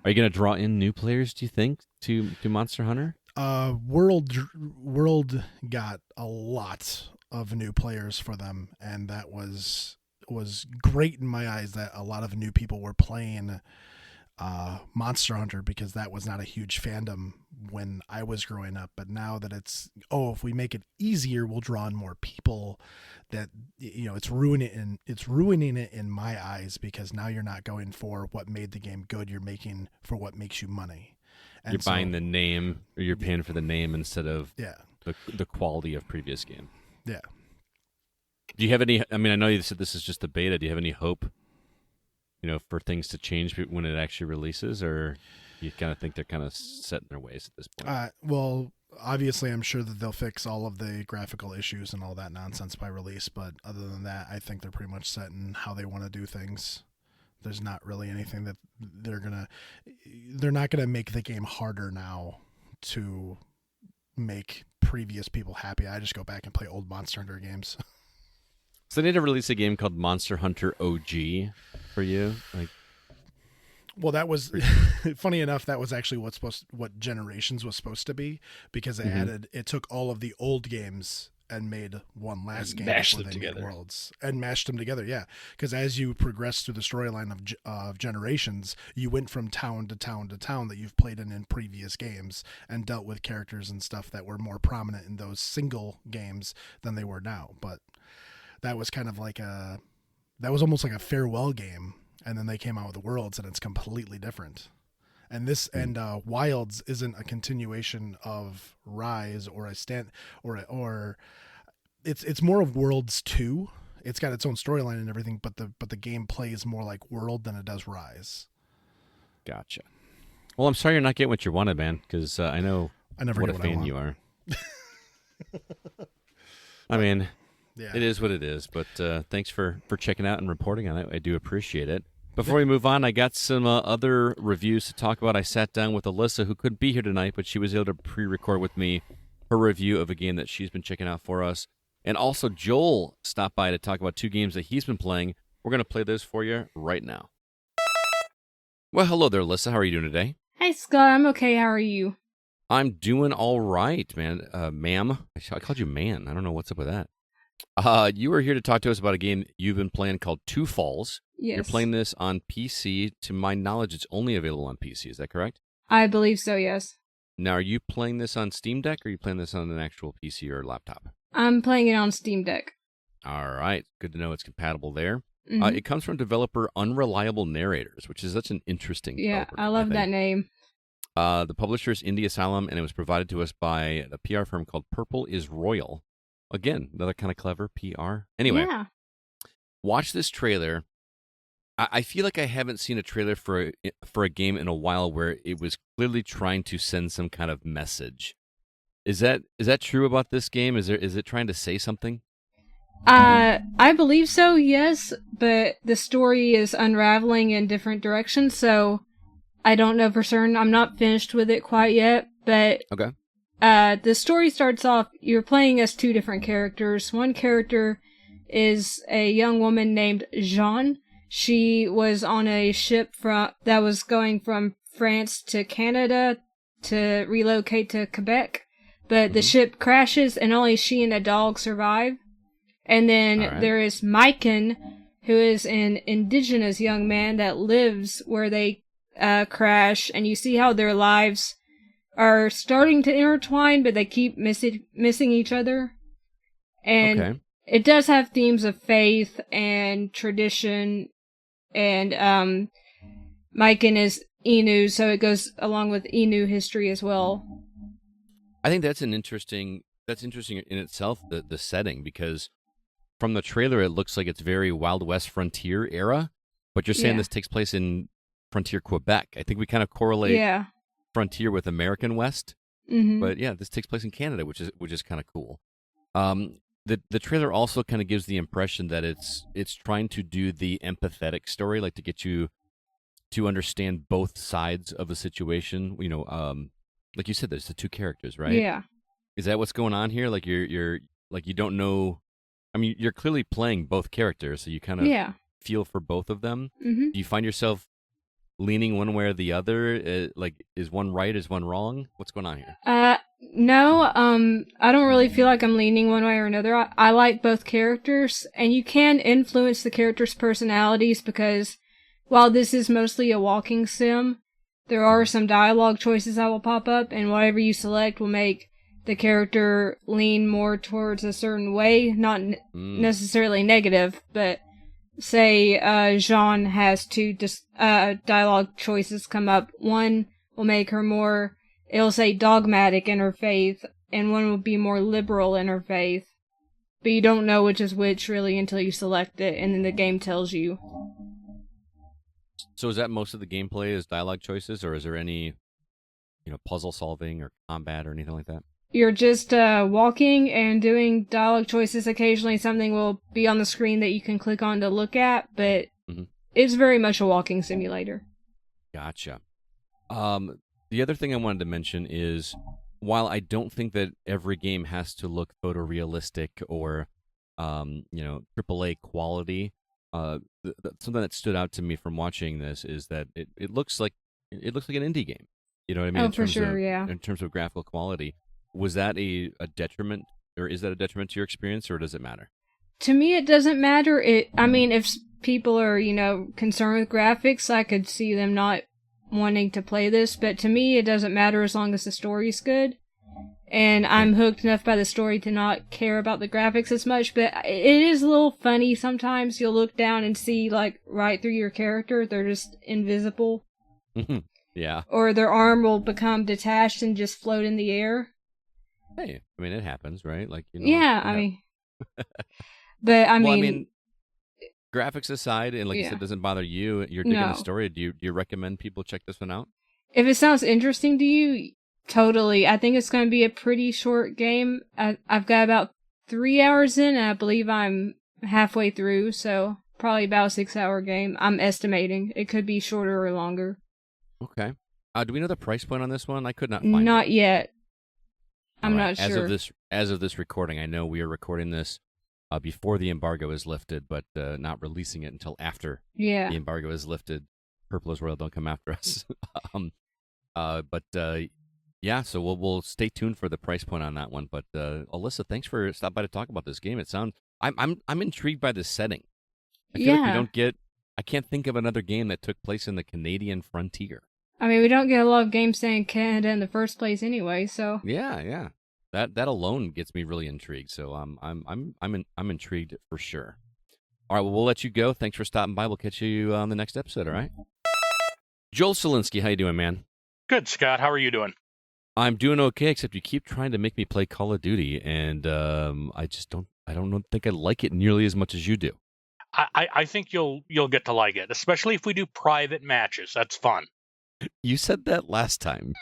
going to draw in new players? Do you think to Monster Hunter? World got a lot of new players for them, and that was great in my eyes that a lot of new people were playing Monster Hunter, because that was not a huge fandom when I was growing up. But now that if we make it easier, we'll draw in more people, that it's ruining it in my eyes, because now you're not going for what made the game good, you're making for what makes you money. And you're buying the name, or you're paying for the name instead of the quality of previous game. Yeah. Do you have any, I know you said this is just the beta, do you have any hope for things to change when it actually releases, or you kind of think they're kind of set in their ways at this point? Well, obviously, I'm sure that they'll fix all of the graphical issues and all that nonsense by release, but other than that, I think they're pretty much set in how they want to do things. There's not really anything that they're not gonna make the game harder now to make previous people happy. I just go back and play old Monster Hunter games. So they need to release a game called Monster Hunter OG for you? Well, that was funny enough. That was actually what Generations was supposed to be, because it took all of the old games and made one last game, mashed them together. Worlds, and mashed them together. Yeah, because as you progress through the storyline of Generations, you went from town to town to town that you've played in previous games, and dealt with characters and stuff that were more prominent in those single games than they were now. But that was kind of that was almost like a farewell game, and then they came out with the Worlds, and it's completely different. And Wilds isn't a continuation of Rise or it's more of Worlds 2. It's got its own storyline and everything, but the game plays more like World than it does Rise. Gotcha. Well, I'm sorry you're not getting what you wanted, man, because I know I never what get a what I fan want. you are. I mean, Yeah. It is what it is, but thanks for checking out and reporting on it. I do appreciate it. Before we move on, I got some other reviews to talk about. I sat down with Alyssa, who couldn't be here tonight, but she was able to pre-record with me her review of a game that she's been checking out for us. And also, Joel stopped by to talk about 2 games that he's been playing. We're going to play those for you right now. Well, hello there, Alyssa. How are you doing today? Hi, Scott. I'm okay. How are you? I'm doing all right, man. Ma'am. I called you man. I don't know what's up with that. You were here to talk to us about a game you've been playing called Two Falls. Yes. You're playing this on PC. To my knowledge, it's only available on PC. Is that correct? I believe so, yes. Now, are you playing this on Steam Deck, or are you playing this on an actual PC or laptop? I'm playing it on Steam Deck. All right. Good to know it's compatible there. Mhm. It comes from developer Unreliable Narrators, which is such an interesting Yeah, developer, I love think. that name. The publisher is Indie Asylum, and it was provided to us by the PR firm called Purple is Royal. Again, another kind of clever PR. Anyway, Yeah. watch this trailer. I feel like I haven't seen a trailer for a game in a while where it was clearly trying to send some kind of message. Is that true about this game? Is it trying to say something? I believe so, yes, but the story is unraveling in different directions, so I don't know for certain. I'm not finished with it quite yet, but Okay. the story starts off, you're playing as 2 different characters. One character is a young woman named Jeanne. She was on a ship that was going from France to Canada to relocate to Quebec, but the ship crashes and only she and a dog survive. And then there is Mikan, who is an indigenous young man that lives where they crash, and you see how their lives are starting to intertwine, but they keep missing each other. And it does have themes of faith and tradition, and Mikan is Innu, so it goes along with Innu history as well. I think that's interesting in itself, the setting, because from the trailer it looks like it's very Wild West frontier era, but you're saying this takes place in frontier Quebec. I think we kind of correlate frontier with American West, but yeah, this takes place in Canada, which is kind of cool. The trailer also kind of gives the impression that it's trying to do the empathetic story, like to get you to understand both sides of a situation. You know, like you said, there's the 2 characters, right? Yeah. Is that what's going on here? Like you're like you don't know. I mean, you're clearly playing both characters, so you kind of feel for both of them. Mm-hmm. Do you find yourself leaning one way or the other? Like, is one right? Is one wrong? What's going on here? No, I don't really feel like I'm leaning one way or another. I like both characters, and you can influence the characters' personalities because while this is mostly a walking sim, there are some dialogue choices that will pop up, and whatever you select will make the character lean more towards a certain way, not necessarily negative, but say Jeanne has 2 dialogue choices come up. One will make her more, it'll say dogmatic in her faith, and one will be more liberal in her faith. But you don't know which is which really until you select it, and then the game tells you. So is that most of the gameplay is dialogue choices, or is there any, puzzle solving or combat or anything like that? You're just walking and doing dialogue choices. Occasionally something will be on the screen that you can click on to look at, but it's very much a walking simulator. Gotcha. The other thing I wanted to mention is, while I don't think that every game has to look photorealistic or, AAA quality, something that stood out to me from watching this is that it looks like an indie game. You know what I mean? Oh, for sure, yeah. In terms of graphical quality. Was that a detriment, or is that a detriment to your experience, or does it matter? To me, it doesn't matter. If people are, concerned with graphics, I could see them not wanting to play this, but to me, it doesn't matter as long as the story's good. And I'm hooked enough by the story to not care about the graphics as much, but it is a little funny sometimes. You'll look down and see, like, right through your character, they're just invisible. Yeah. Or their arm will become detached and just float in the air. Hey, I mean, it happens, right? Like, Yeah, I mean... But, I mean... graphics aside, and like you said, it doesn't bother you, you're digging the story, do you recommend people check this one out? If it sounds interesting to you, totally. I think it's going to be a pretty short game. I've got about 3 hours in, and I believe I'm halfway through, so probably about a 6-hour game. I'm estimating. It could be shorter or longer. Okay. Do we know the price point on this one? I could not find Not it. yet. I'm All right. not sure. As of this recording, I know we are recording this before the embargo is lifted, but not releasing it until after Yeah. the embargo is lifted. Purple is Royal, don't come after us. Yeah, so we'll stay tuned for the price point on that one. But Alyssa, thanks for stopping by to talk about this game. I'm intrigued by this setting. I feel like I can't think of another game that took place in the Canadian frontier. I mean, we don't get a lot of games set in Canada in the first place anyway, so. Yeah. That alone gets me really intrigued. So I'm intrigued for sure. All right, well, we'll let you go. Thanks for stopping by. We'll catch you on the next episode, all right? Joel Solinsky, how you doing, man? Good, Scott. How are you doing? I'm doing okay, except you keep trying to make me play Call of Duty, and I don't think I like it nearly as much as you do. I think you'll get to like it, especially if we do private matches. That's fun. You said that last time.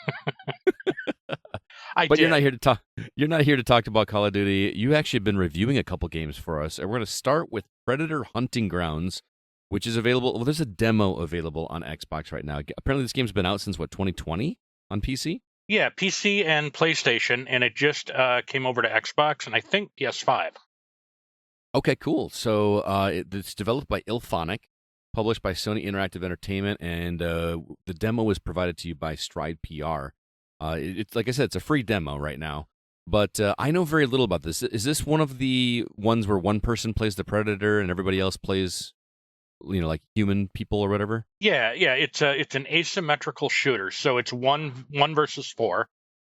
But You're not here to talk. You're not here to talk about Call of Duty. You actually have been reviewing a couple games for us, and we're going to start with Predator Hunting Grounds, which is available. Well, there's a demo available on Xbox right now. Apparently, this game's been out since 2020 on PC. Yeah, PC and PlayStation, and it just came over to Xbox and I think PS5. Okay, cool. So it's developed by Ilphonic, published by Sony Interactive Entertainment, and the demo was provided to you by Stride PR. It's like I said, it's a free demo right now, but I know very little about this. Is this one of the ones where one person plays the Predator and everybody else plays, like human people or whatever? Yeah. It's an asymmetrical shooter, so it's one versus 4.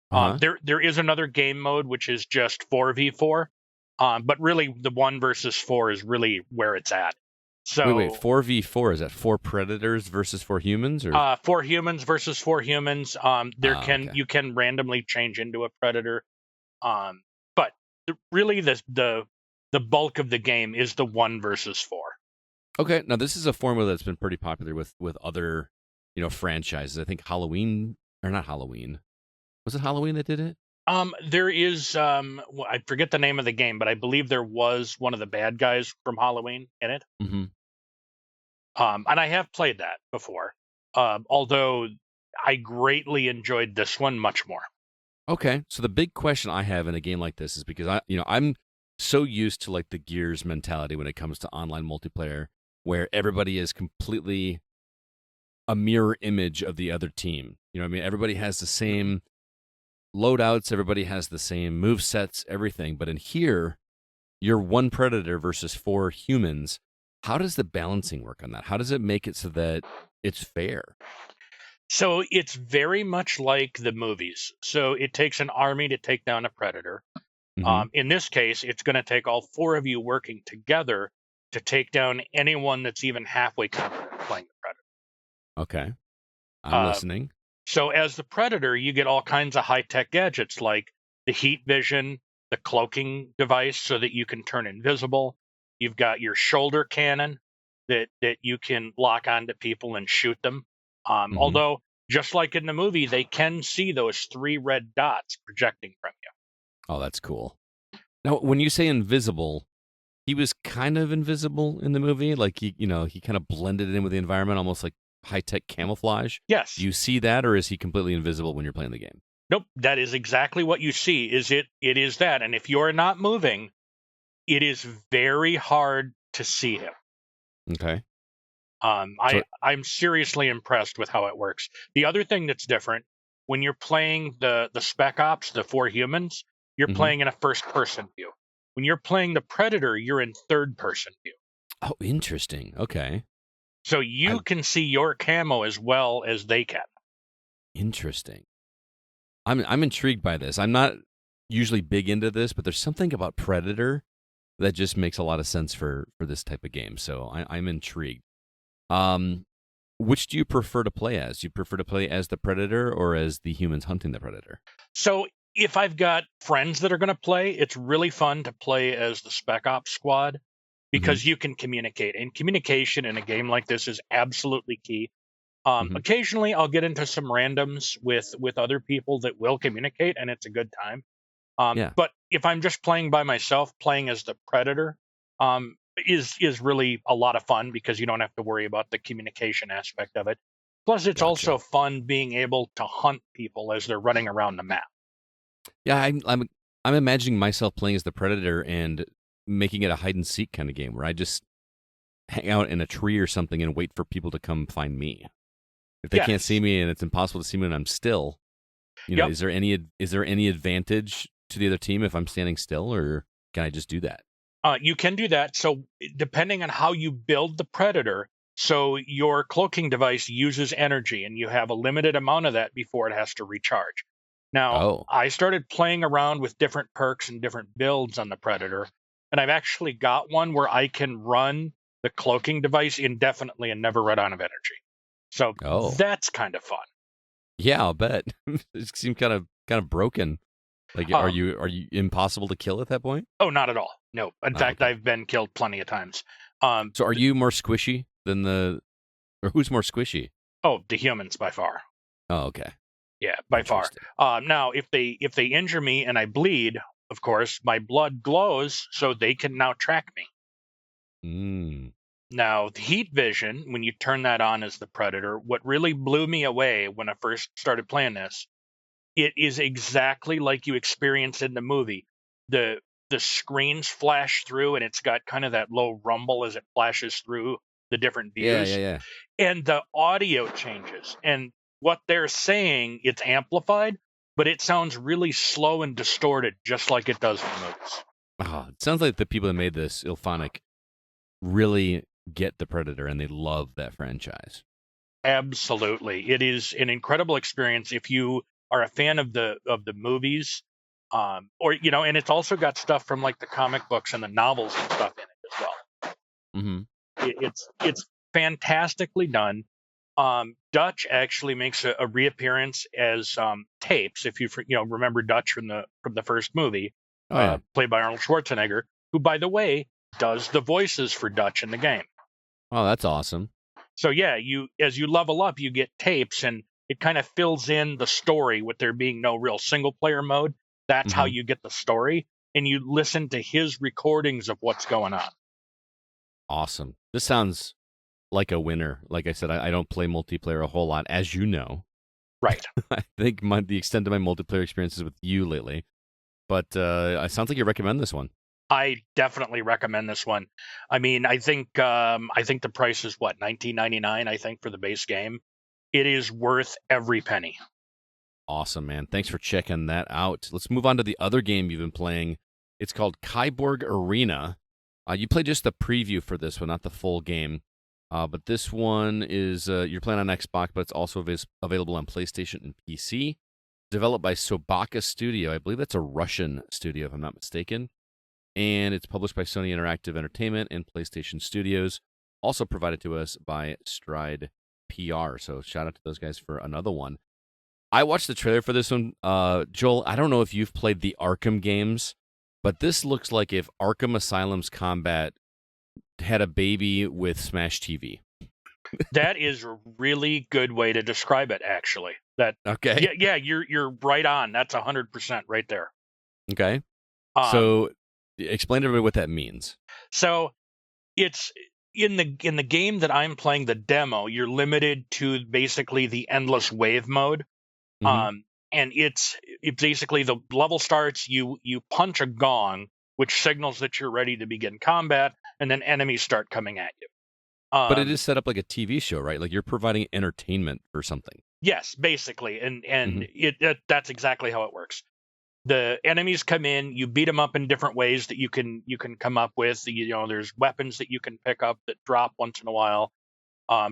Uh-huh. There is another game mode which is just 4v4, but really the 1 versus 4 is really where it's at. So Wait, 4v4, is that 4 predators versus 4 humans, or 4 humans versus 4 humans? You can randomly change into a predator, but really the bulk of the game is the 1 versus 4. Okay, now this is a formula that's been pretty popular with other franchises. I think Halloween, or not Halloween, was it Halloween that did it? There is I forget the name of the game, but I believe there was one of the bad guys from Halloween in it. Mm-hmm. And I have played that before, although I greatly enjoyed this one much more. Okay, so the big question I have in a game like this is because I'm so used to like the Gears mentality when it comes to online multiplayer, where everybody is completely a mirror image of the other team. Everybody has the same loadouts, everybody has the same move sets, everything. But in here, you're 1 predator versus 4 humans. How does the balancing work on that? How does it make it so that it's fair? So it's very much like the movies. So it takes an army to take down a predator. Mm-hmm. In this case, it's going to take all 4 of you working together to take down anyone that's even halfway competent playing the predator. Okay, I'm listening. So as the predator, you get all kinds of high-tech gadgets like the heat vision, the cloaking device so that you can turn invisible. You've got your shoulder cannon that you can lock onto people and shoot them. Although, just like in the movie, they can see those 3 red dots projecting from you. Oh, that's cool. Now, when you say invisible, he was kind of invisible in the movie. Like he kind of blended in with the environment, almost like high-tech camouflage. Yes. Do you see that, or is he completely invisible when you're playing the game? Nope. That is exactly what you see. It is that. And if you're not moving, it is very hard to see him. Okay. I'm seriously impressed with how it works. The other thing that's different, when you're playing the Spec Ops, the 4 humans, you're playing in a first-person view. When you're playing the Predator, you're in third-person view. Oh, interesting. Okay. So you can see your camo as well as they can. Interesting. I'm intrigued by this. I'm not usually big into this, but there's something about Predator that just makes a lot of sense for this type of game. So I'm intrigued. Which do you prefer to play as? Do you prefer to play as the Predator or as the humans hunting the Predator? So if I've got friends that are going to play, it's really fun to play as the Spec Ops squad because you can communicate. And communication in a game like this is absolutely key. Occasionally, I'll get into some randoms with other people that will communicate, and it's a good time. Yeah. But if I'm just playing by myself, playing as the Predator is really a lot of fun because you don't have to worry about the communication aspect of it. Plus, it's Gotcha. also fun being able to hunt people as they're running around the map. Yeah, I'm imagining myself playing as the Predator and making it a hide and seek kind of game where I just hang out in a tree or something and wait for people to come find me. If they can't see me and it's impossible to see me when I'm still, Yep. is there any advantage to the other team if I'm standing still, or can I just do that? You can do that. So depending on how you build the Predator, so your cloaking device uses energy, and you have a limited amount of that before it has to recharge. Now, Oh. I started playing around with different perks and different builds on the Predator, and I've actually got one where I can run the cloaking device indefinitely and never run out of energy. So that's kind of fun. Yeah, I'll bet. It seemed kind of broken. Like, are you impossible to kill at that point? Oh, not at all. No. In fact, okay. I've been killed plenty of times. So are you more squishy than or who's more squishy? Oh, the humans by far. Oh, okay. Yeah, by far. Now, if they injure me and I bleed, of course, my blood glows, so they can now track me. Now, the heat vision, when you turn that on as the Predator, what really blew me away when I first started playing this, it is exactly like you experience in the movie. The screens flash through, and it's got kind of that low rumble as it flashes through the different views. Yeah. And the audio changes. And what they're saying, it's amplified, but it sounds really slow and distorted, just like it does in the movies. Oh, it sounds like the people that made this IllFonic really get the Predator, and they love that franchise. Absolutely. It is an incredible experience if you are a fan of the movies, or and it's also got stuff from like the comic books and the novels and stuff in it as well. Mm-hmm. It's fantastically done. Dutch actually makes a reappearance as Tapes, if you remember Dutch from the first movie, played by Arnold Schwarzenegger, who, by the way, does the voices for Dutch in the game. Oh, that's awesome. So yeah, as you level up, you get Tapes, and it kind of fills in the story with there being no real single player mode. That's how you get the story, and you listen to his recordings of what's going on. Awesome. This sounds like a winner. Like I said, I don't play multiplayer a whole lot, as you know. Right. I think the extent of my multiplayer experiences with you lately. But it sounds like you recommend this one. I definitely recommend this one. I mean, I think the price is what, $19.99, I think, for the base game. It is worth every penny. Awesome, man. Thanks for checking that out. Let's move on to the other game you've been playing. It's called KIBORG Arena. You played just the preview for this one, not the full game. But this one is, you're playing on Xbox, but it's also available on PlayStation and PC. Developed by Sobaka Studio. I believe that's a Russian studio, if I'm not mistaken. And it's published by Sony Interactive Entertainment and PlayStation Studios. Also provided to us by Stride PR. So shout out to those guys for another one. I watched the trailer for this one. Joel, I don't know if you've played the Arkham games, but this looks like if Arkham Asylum's combat had a baby with Smash TV. That is a really good way to describe it, actually. Okay. Yeah, you're right on. That's 100% right there. Okay. So explain to everybody what that means. So it's in the game that I'm playing, the demo, you're limited to basically the endless wave mode. And it's basically the level starts, you punch a gong, which signals that you're ready to begin combat, and then enemies start coming at you. But it is set up like a TV show, right? Like you're providing entertainment for something. Yes, basically, and that's exactly how it works. The enemies come in, you beat them up in different ways that you can come up with. There's weapons that you can pick up that drop once in a while.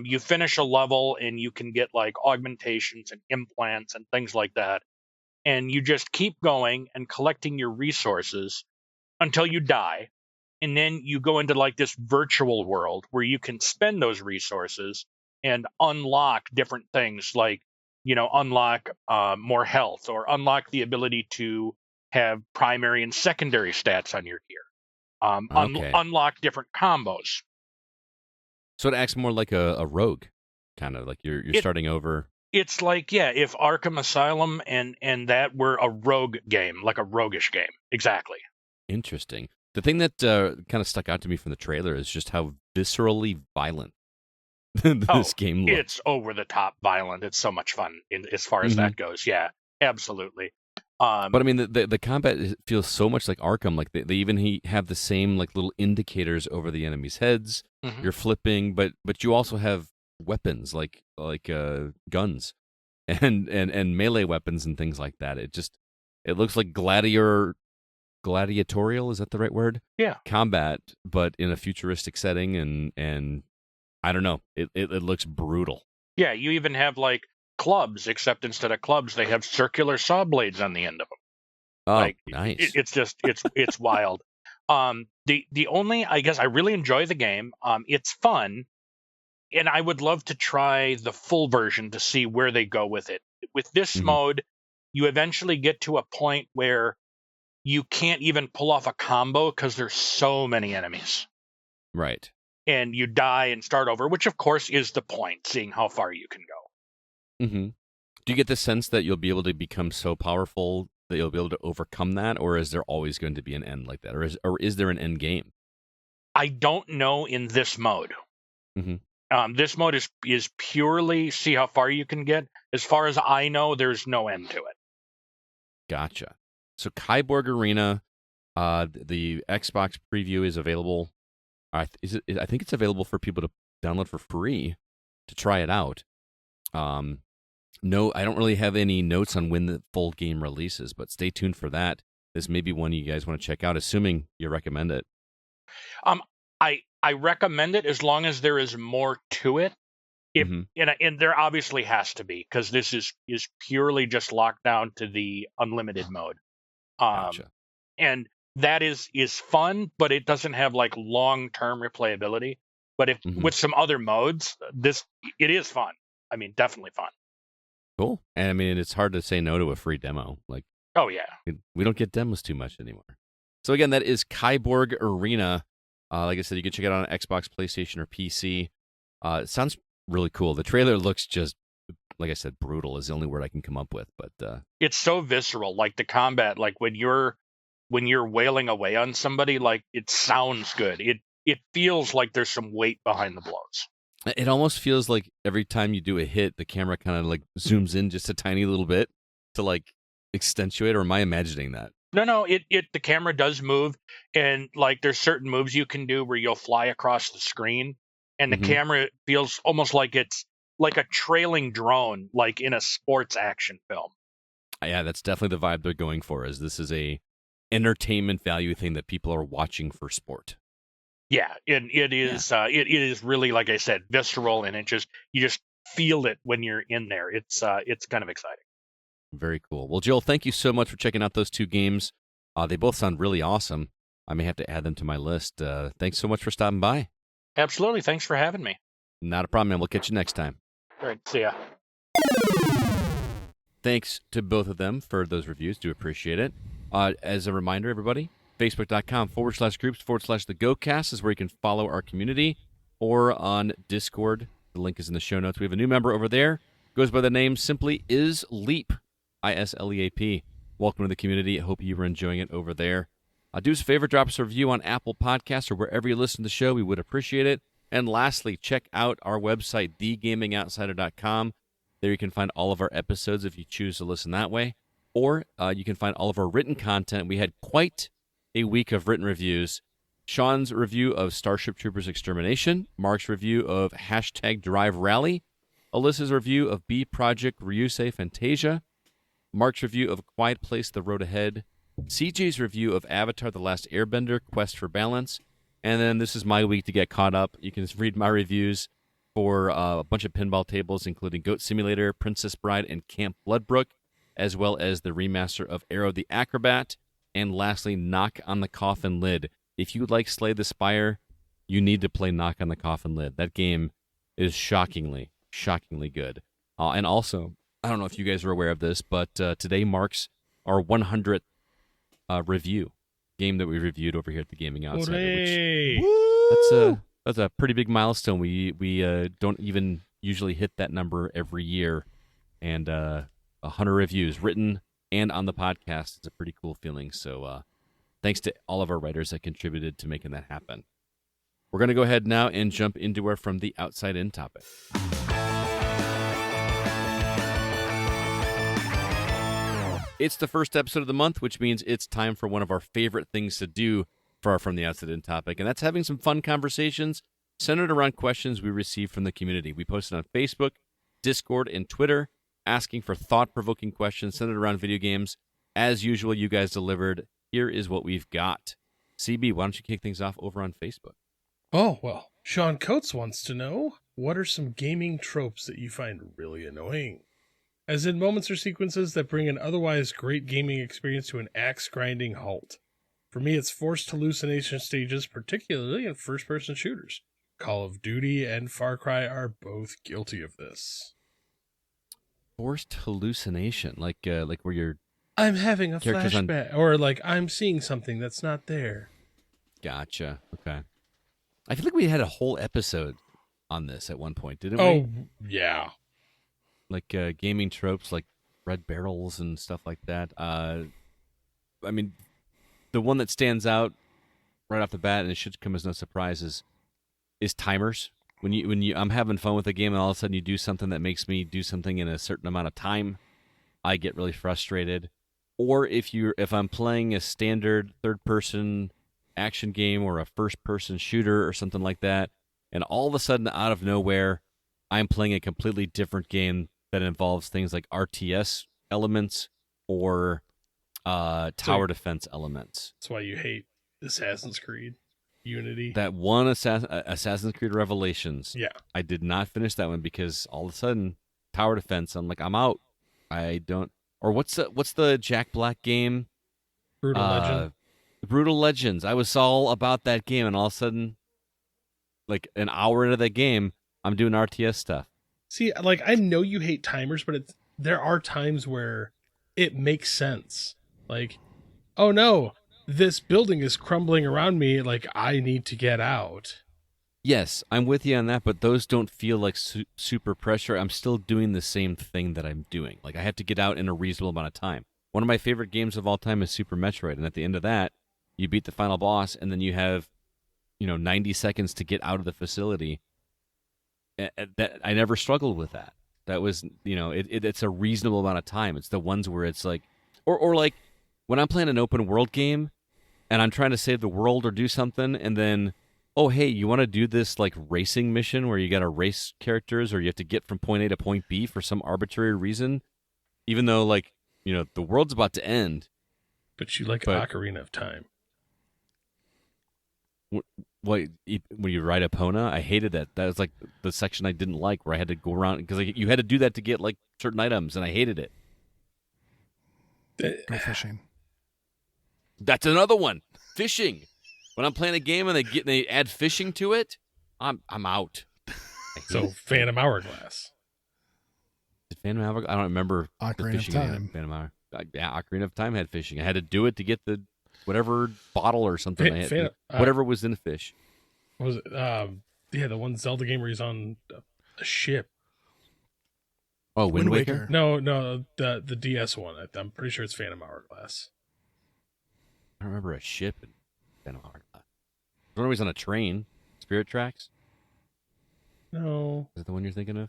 You finish a level and you can get like augmentations and implants and things like that. And you just keep going and collecting your resources until you die. And then you go into like this virtual world where you can spend those resources and unlock different things, like, unlock more health, or unlock the ability to have primary and secondary stats on your gear. Unlock different combos. So it acts more like a rogue, kind of like you're starting over. It's like, yeah, if Arkham Asylum and that were a rogue game, like a roguish game. Exactly. Interesting. The thing that kind of stuck out to me from the trailer is just how viscerally violent this game looks. It's over the top violent. It's so much fun as far as that goes. Yeah, absolutely. But I mean, the combat feels so much like Arkham. Like they even have the same like little indicators over the enemies' heads. Mhm. You're flipping, but you also have weapons like guns and melee weapons and things like that. It looks like gladiatorial. Is that the right word? Yeah. Combat, but in a futuristic setting, and I don't know. It looks brutal. Yeah, you even have like clubs, except instead of clubs, they have circular saw blades on the end of them. Oh, Like, nice. It's wild. The only, I guess, I really enjoy the game. It's fun, and I would love to try the full version to see where they go with it. With this mode, you eventually get to a point where you can't even pull off a combo because there's so many enemies. Right. And you die and start over, which of course is the point, seeing how far you can go. Mm-hmm. Do you get the sense that you'll be able to become so powerful that you'll be able to overcome that, or is there always going to be an end like that, or is there an end game? I don't know in this mode. This mode is purely see how far you can get. As far as I know, there's no end to it. Gotcha. So KIBORG Arena, the Xbox preview is available. I think it's available for people to download for free to try it out. No, I don't really have any notes on when the full game releases, but stay tuned for that. This may be one you guys want to check out, assuming you recommend it. I recommend it as long as there is more to it. And there obviously has to be, because this is purely just locked down to the unlimited mode. Gotcha. And that is fun, but it doesn't have like long-term replayability. But if with some other modes, it is fun. I mean, definitely fun. Cool. And I mean, it's hard to say no to a free demo. Like, oh yeah, we don't get demos too much anymore. So again, that is KIBORG Arena. Like I said, you can check it out on Xbox, PlayStation, or PC. It sounds really cool. The trailer looks just, like I said, brutal is the only word I can come up with. But it's so visceral. Like the combat, like when you're wailing away on somebody, like it sounds good. It feels like there's some weight behind the blows. It almost feels like every time you do a hit, the camera kind of like zooms in just a tiny little bit to like accentuate, or am I imagining that? No, the camera does move, and like there's certain moves you can do where you'll fly across the screen, and the camera feels almost like it's like a trailing drone, like in a sports action film. Yeah, that's definitely the vibe they're going for, is this is a entertainment value thing that people are watching for sport. Yeah, and it is it is really, like I said, visceral, and you just feel it when you're in there. It's kind of exciting. Very cool. Well, Joel, thank you so much for checking out those two games. They both sound really awesome. I may have to add them to my list. Thanks so much for stopping by. Absolutely. Thanks for having me. Not a problem, man. We'll catch you next time. All right. See ya. Thanks to both of them for those reviews. Do appreciate it. As a reminder, everybody, Facebook.com/groups/the GoCast is where you can follow our community, or on Discord. The link is in the show notes. We have a new member over there. Goes by the name simply IsLeap. ISLEAP. Welcome to the community. I hope you were enjoying it over there. Do us a favor, drop us a review on Apple Podcasts or wherever you listen to the show. We would appreciate it. And lastly, check out our website, thegamingoutsider.com. There you can find all of our episodes if you choose to listen that way. Or you can find all of our written content. We had quite a week of written reviews. Sean's review of Starship Troopers Extermination, Mark's review of #Drive Rally, Alyssa's review of B Project Ryusei Fantasia, Mark's review of A Quiet Place, The Road Ahead, CJ's review of Avatar The Last Airbender, Quest for Balance, and then this is my week to get caught up. You can read my reviews for a bunch of pinball tables, including Goat Simulator, Princess Bride, and Camp Bloodbrook, as well as the remaster of Arrow the Acrobat, and lastly, Knock on the Coffin Lid. If you like Slay the Spire, you need to play Knock on the Coffin Lid. That game is shockingly good. And also, I don't know if you guys are aware of this, but today marks our 100th review game that we reviewed over here at the Gaming Outsider. That's a pretty big milestone. We don't even usually hit that number every year. and 100 reviews written and on the podcast. It's a pretty cool feeling. So thanks to all of our writers that contributed to making that happen. We're going to go ahead now and jump into our From the Outside In topic. It's the first episode of the month, which means it's time for one of our favorite things to do for our From the Outside In topic, and that's having some fun conversations centered around questions we receive from the community. We posted on Facebook, Discord, and Twitter, asking for thought-provoking questions centered around video games. As usual, you guys delivered. Here is what we've got. CB, why don't you kick things off over on Facebook? Oh, well, Sean Coates wants to know, what are some gaming tropes that you find really annoying? As in moments or sequences that bring an otherwise great gaming experience to an axe-grinding halt. For me, it's forced hallucination stages, particularly in first-person shooters. Call of Duty and Far Cry are both guilty of this. Forced hallucination, like where you're... I'm having a Characters on- flashback, or like I'm seeing something that's not there. Gotcha. Okay. I feel like we had a whole episode on this at one point, didn't we? Oh, yeah. Like gaming tropes, like red barrels and stuff like that. I mean, the one that stands out right off the bat, and it should come as no surprise, is timers. When you I'm having fun with a game, and all of a sudden you do something that makes me do something in a certain amount of time, I get really frustrated. Or if I'm playing a standard third-person action game or a first-person shooter or something like that, and all of a sudden, out of nowhere, I'm playing a completely different game that involves things like RTS elements or tower defense elements. That's why you hate Assassin's Creed Unity. That one Assassin's Creed Revelations. Yeah. I did not finish that one because all of a sudden, tower defense, I'm like, I'm out. I don't... Or what's the Jack Black game? Brutal Legend. Brutal Legends. I was all about that game, and all of a sudden, like an hour into that game, I'm doing RTS stuff. See, like, I know you hate timers, but there are times where it makes sense. Like, oh no, this building is crumbling around me, like, I need to get out. Yes, I'm with you on that, but those don't feel like super pressure. I'm still doing the same thing that I'm doing. Like, I have to get out in a reasonable amount of time. One of my favorite games of all time is Super Metroid, and at the end of that, you beat the final boss, and then you have, 90 seconds to get out of the facility. That I never struggled with that. That was, it's a reasonable amount of time. It's the ones where it's like, or like when I'm playing an open world game, and I'm trying to save the world or do something, and then, oh, hey, you want to do this like racing mission where you got to race characters or you have to get from point A to point B for some arbitrary reason, even though like, the world's about to end. But you like Ocarina of Time. What, when you ride Epona? I hated that. That was like the section I didn't like, where I had to go around because you had to do that to get like certain items, and I hated it. Go fishing. That's another one. Fishing. When I'm playing a game and they add fishing to it, I'm out. So Phantom Hourglass. Did Phantom Hourglass? I don't remember. Ocarina of Time. Phantom Hour. Yeah, Ocarina of Time had fishing. I had to do it to get the whatever bottle or something. Whatever was in the fish. What was it? The one Zelda game where he's on a ship. Oh, Wind Waker? No, the DS one. I'm pretty sure it's Phantom Hourglass. I don't remember a ship in Phantom Hourglass. I don't know, he's on a train. Spirit Tracks? No. Is that the one you're thinking of?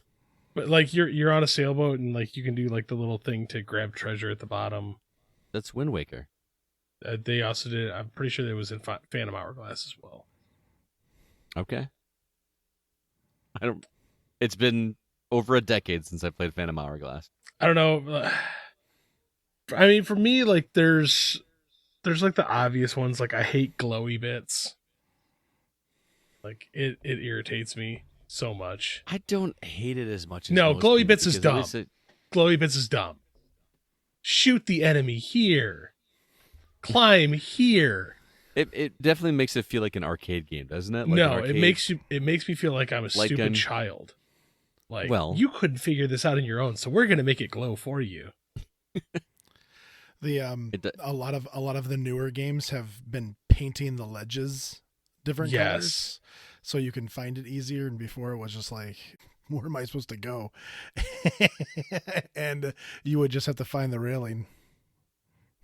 But like you're on a sailboat and like you can do like the little thing to grab treasure at the bottom. That's Wind Waker. They also did. I'm pretty sure it was in Phantom Hourglass as well. Okay. It's been over a decade since I played Phantom Hourglass. I don't know. I mean, for me, like there's like the obvious ones. Like I hate glowy bits. Like it irritates me so much. I don't hate it as much as no, most glowy people, bits is dumb. Glowy bits is dumb. Shoot the enemy here. Climb here. It definitely makes it feel like an arcade game, doesn't it? Like no, it makes me feel like I'm a like stupid child. Like, well, you couldn't figure this out on your own, so we're gonna make it glow for you. A lot of the newer games have been painting the ledges different colors, so you can find it easier. And before it was just like where am I supposed to go? And you would just have to find the railing.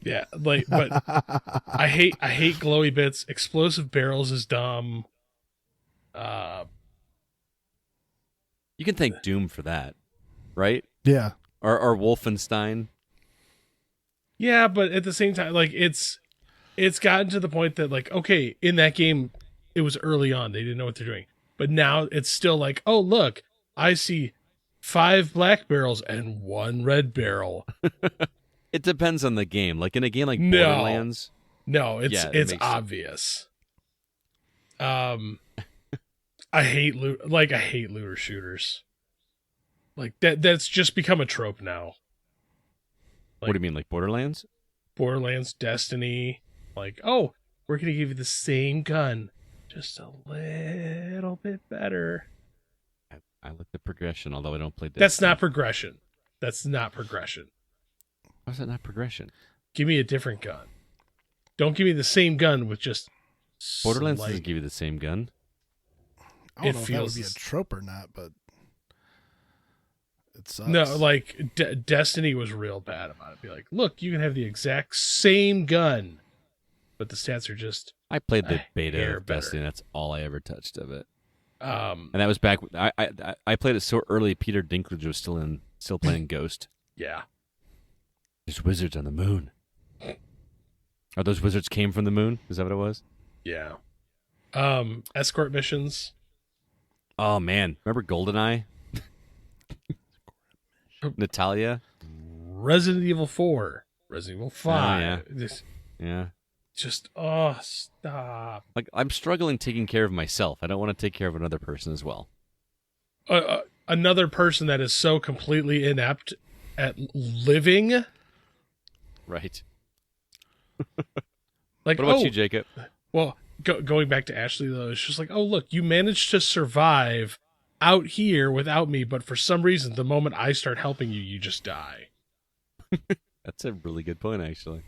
Yeah, like, but I hate glowy bits. Explosive barrels is dumb. You can thank Doom for that, right? Yeah. Or Wolfenstein. Yeah, but at the same time, like, it's gotten to the point that, like, okay, in that game, it was early on. They didn't know what they're doing. But now it's still like, oh, look, I see 5 black barrels and 1 red barrel. It depends on the game. Like in a game like No. Borderlands. No, it's Yeah, it makes obvious. I hate looter shooters. Like that's just become a trope now. What do you mean, like Borderlands? Borderlands, Destiny, like, oh, we're gonna give you the same gun, just a little bit better. I like the progression, although I don't play Destiny. That's not progression. That's not progression. How's that not progression? Give me a different gun. Don't give me the same gun with just Borderlands slight- doesn't give you the same gun. I don't It know if that would feels- be a trope or not, but it sucks. No, like Destiny was real bad about it. Be like, look, you can have the exact same gun, but the stats are just I played the a beta hair of Destiny. better. That's all I ever touched of it. And And that was back. I played it so early. Peter Dinklage was still playing Ghost. yeah. There's wizards on the moon. Are those wizards came from the moon? Is that what it was? Yeah. Escort missions. Oh man, remember GoldenEye? Natalia. Resident Evil 4. Resident Evil 5. yeah. Yeah. Stop. Like I'm struggling taking care of myself. I don't want to take care of another person as well. Another person that is so completely inept at living. Right. Like, What about you, Jacob? Well, going back to Ashley, though, it's just like, oh, look, you managed to survive out here without me, but for some reason, the moment I start helping you, you just die. That's a really good point, actually.